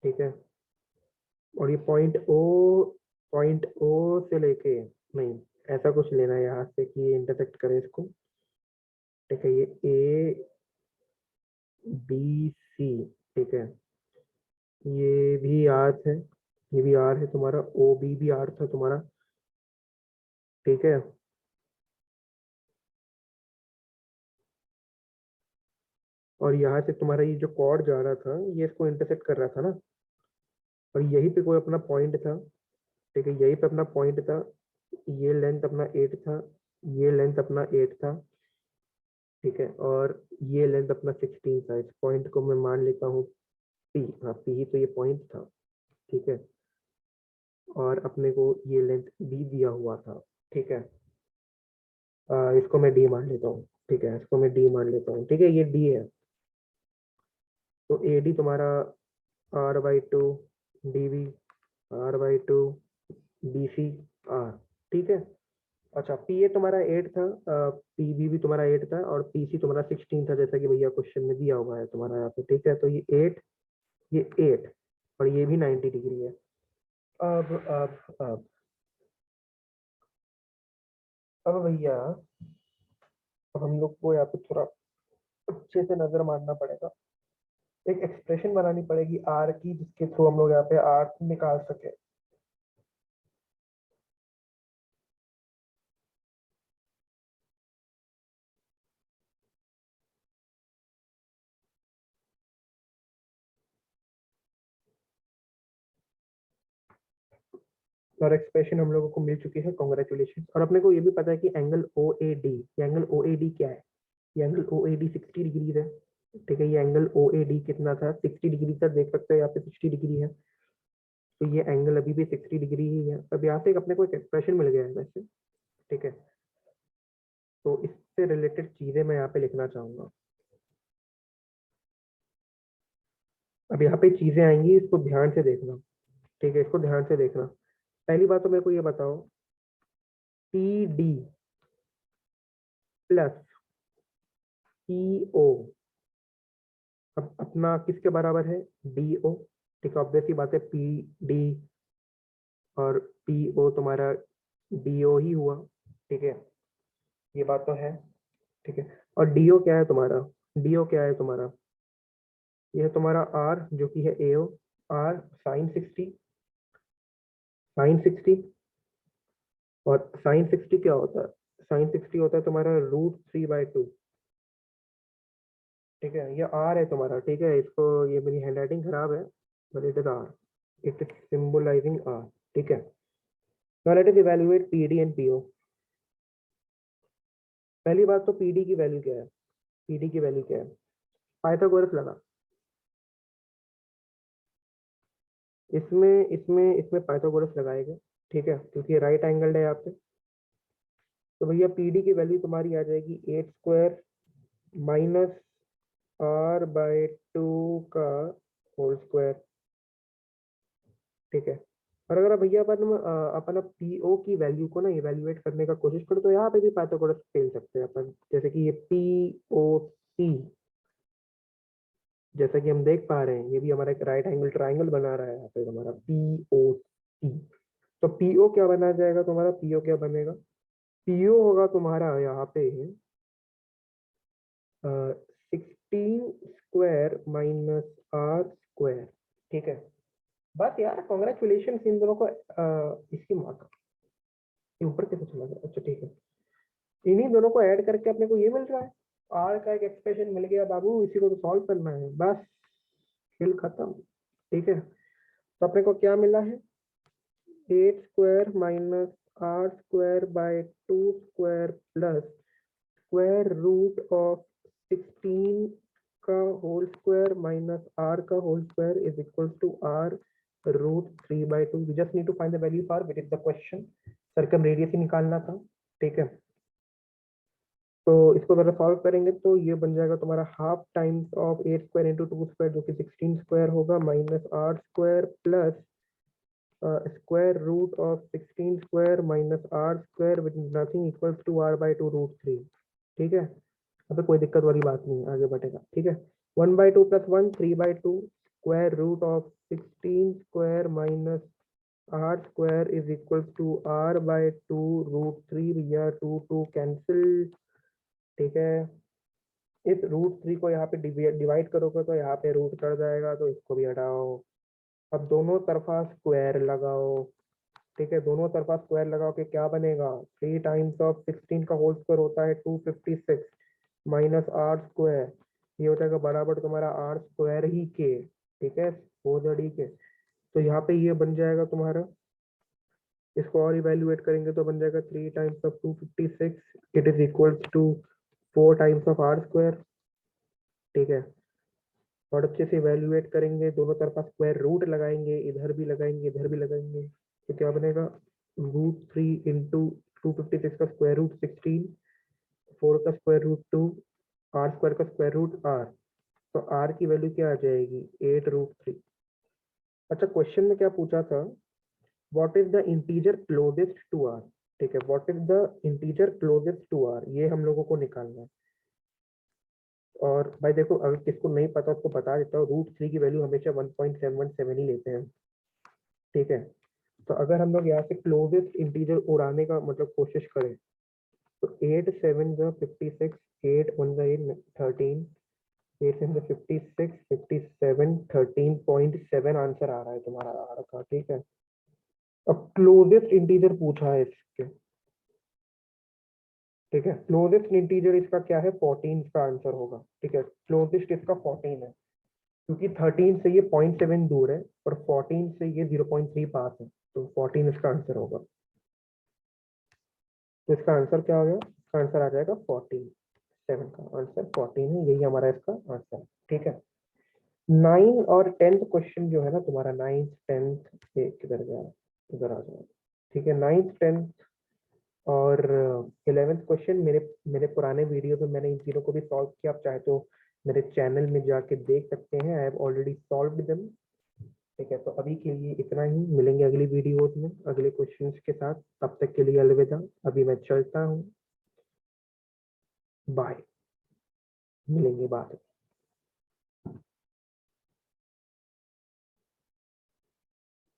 ठीक है। और ये पॉइंट ओ से लेके, नहीं ऐसा कुछ लेना है यहाँ से कि ये इंटरसेक्ट करे इसको। ठीक है, ये ए बी सी, ठीक है, ये भी आर है, ये भी आर है तुम्हारा, ओ बी भी आर था तुम्हारा। ठीक है, और यहाँ से तुम्हारा ये जो कॉर्ड जा रहा था ये इसको इंटरसेक्ट कर रहा था ना, और यहीं पे कोई अपना पॉइंट था। ठीक है, यहीं पे अपना पॉइंट था, ये लेंथ अपना 8 था, ये लेंथ अपना 8 था। ठीक है, और ये लेंथ अपना 16 था। इस पॉइंट को मैं मान लेता हूँ पी, हाँ पी ही तो ये पॉइंट था। ठीक है, और अपने को ये लेंथ डी दिया हुआ था। ठीक है, इसको मैं डी मान लेता हूँ। ठीक है, इसको मैं डी मान लेता हूँ। ठीक है, ये डी है, तो ए डी तुम्हारा r/2 dv, r/2 bc r। ठीक है, अच्छा पी ए तुम्हारा 8 था, पी बी भी तुम्हारा 8 था, और पी सी तुम्हारा 16 था, जैसा कि भैया क्वेश्चन में दिया हुआ है तुम्हारा यहाँ पे। ठीक है, तो ये 8, ये 8, और ये भी 90 डिग्री है। अब अब भैया, अब हम लोग को यहाँ पे थोड़ा अच्छे से नजर मारना पड़ेगा। एक एक्सप्रेशन बनानी पड़ेगी आर की, जिसके थ्रू हम लोग यहाँ पे आर निकाल सके। और एक्सप्रेशन हम लोगों को मिल चुकी है, कॉन्ग्रेचुलेशन। और अपने को ये भी पता है कि angle O A D, angle O A D क्या है? ये angle O A D 60 degree है। ठीक है, ये एंगल ओ ए डी कितना था? 60 डिग्री था, देख सकते हो यहाँ पे 60 डिग्री है, तो ये एंगल अभी भी 60 डिग्री ही है। अब यहाँ से अपने को एक एक्सप्रेशन मिल गया है वैसे। ठीक है, तो इससे रिलेटेड चीजें मैं यहाँ पे लिखना चाहूंगा। अब यहाँ पे चीजें आएंगी, इसको ध्यान से देखना। ठीक है, इसको ध्यान से देखना। पहली बात तो मेरे को ये बताओ, P D plus P O, अब अपना किसके बराबर है? D O. ठीक है, ऑब्वियस सी बात है, पी डी और पी ओ तुम्हारा डी ओ ही हुआ। ठीक है, ये बात तो है। ठीक है, और डी ओ क्या है तुम्हारा? डी ओ क्या है तुम्हारा? ये है तुम्हारा आर, जो कि है ए ओ, आर साइन 60, साइन 60। और साइन 60 क्या होता है? साइन 60 होता है तुम्हारा √3/2। ठीक है, ये आर है तुम्हारा। ठीक है, इसको, ये मेरी हैंडराइटिंग खराब है, but it is R, it is symbolizing R. ठीक है, now let us evaluate PD and PO. पहली बात तो पीडी की वैल्यू क्या है? पीडी की वैल्यू क्या है? पाइथागोरस लगा। इसमें इसमें इसमें पाइथागोरस लगाएगा। ठीक है, क्योंकि राइट एंगल है यहाँ पे। तो भैया पीडी की वैल्यू तुम्हारी आ जाएगी 8² माइनस r/2 का होल स्क्वायर। ठीक है, और अगर भैया अपन पीओ की वैल्यू को ना इवेल्युएट करने का कोशिश करो, तो यहाँ पे भी पाइथागोरस खेल सकते हैं अपन। जैसे कि ये पी ओ सी, जैसा कि हम देख पा रहे हैं, ये भी हमारा एक राइट एंगल ट्राइंगल बना रहा है यहाँ पे हमारा पी ओ सी। तो पीओ क्या बना जाएगा तुम्हारा? पीओ क्या बनेगा? पीओ होगा तुम्हारा यहाँ पे 16² माइनस r²। ठीक है, बस यार कॉन्ग्रेचुलेशन इन दोनों को। इसकी मार्क ये ऊपर कैसे चला गया? अच्छा ठीक है, इन्हीं दोनों को ऐड करके अपने को ये मिल रहा है, आर का एक एक्सप्रेशन मिल गया बाबू, इसी को तो सॉल्व करना है बस, खेल खत्म। ठीक है, तो अपने को क्या मिला है? 8² minus r²/2² plus square root of 16 का होल स्क्वायर माइनस r का whole square is equal to r√3/2। We just need to find the value for which is the question. Circumradius ही निकालना था। ठीक है, तो इसको अगर सॉल्व करेंगे तो ये बन जाएगा तुम्हारा हाफ टाइम्स ऑफ 8² इंटू 2² जो कि 16² होगा, minus r² plus square root of 16² minus r² which is nothing equals to r/2√3। ठीक है, अब कोई दिक्कत वाली बात नहीं है, आगे बढ़ेगा। ठीक है, 1/2 + 1 3/2 square root of 16 square minus r square is equal to r by 2 root 3। भैया 2 कैंसिल, ठीक है। इस रूट 3 को यहाँ पे डिवाइड करोगे तो यहाँ पे रूट कर जाएगा, तो इसको भी हटाओ। अब दोनों तरफा स्क्वायर लगाओ, ठीक है। दोनों तरफा स्क्वायर लगाओ के क्या बनेगा, 3 टाइम्स ऑफ 16 का होल स्क्वायर होता है 256 माइनस आर स्क्वायर, ये हो जाएगा बराबर तुम्हारा आर स्क्वायर ही के, ठीक है, 4 के। तो यहाँ पे ये बन जाएगा तुम्हारा, इसको और इवेल्युएट करेंगे तो बन जाएगा 3 times of 256 it is equal to 4 times of R square, ठीक है। और अच्छे से इवेल्युएट करेंगे, दोनों तरफा स्क्वायर रूट लगाएंगे, इधर भी लगाएंगे इधर भी लगाएंगे, तो क्या बनेगा, √3 इंटू 256 का स्क्वायर रूट 16, 4 का स्क्वायर रूट 2, आर स्क्वायर का स्क्वायर रूट आर, तो आर की वैल्यू क्या आ जाएगी, 8√3। अच्छा, क्वेश्चन में क्या पूछा था, what is the integer closest to R, ठीक है, what is the integer closest to R, ये हम लोगों को निकालना है। और भाई देखो, अगर किसको नहीं पता उसको बता देता हूँ, √3 की वैल्यू हमेशा 1.717 ही लेते हैं, ठीक है। तो अगर हम लोग यहाँ से क्लोजेस्ट इंटीजर उड़ाने का मतलब कोशिश करें, तो 8 7 56, 8 1 13, 8 7 56, 57, 13.7 आंसर आ रहा है तुम्हारा आर का, ठीक है। अब क्लोजेस्ट इंटीजर पूछा है इसके, ठीक है, क्लोजेस्ट इंटीजर इसका क्या है, 14 का आंसर होगा, ठीक है। क्लोजेस्ट इसका 14 है, क्योंकि 13 से ये 0.7 दूर है और 14 से ये 0.3 पास है, तो 14 इसका आंसर होगा। तो इसका आंसर क्या हो गया, इसका आंसर आ जाएगा 14, 7 का आंसर 14 है, यही हमारा इसका आंसर है, ठीक है। 9 और 10th क्वेश्चन जो है ना तुम्हारा, 9th 10th एक किधर गया, इधर आ जाएगा, ठीक है। 9th 10th और 11th क्वेश्चन मेरे मेरे पुराने वीडियो में मैंने इन तीनों को भी सॉल्व किया, आप चाहे तो मेरे चैनल में जाके देख सकते हैं, I have already solved them, ठीक है। तो अभी के लिए इतना ही, मिलेंगे अगली वीडियोज में अगले क्वेश्चंस के साथ, तब तक के लिए अलविदा, अभी मैं चलता हूँ, बाय, मिलेंगे बाद में।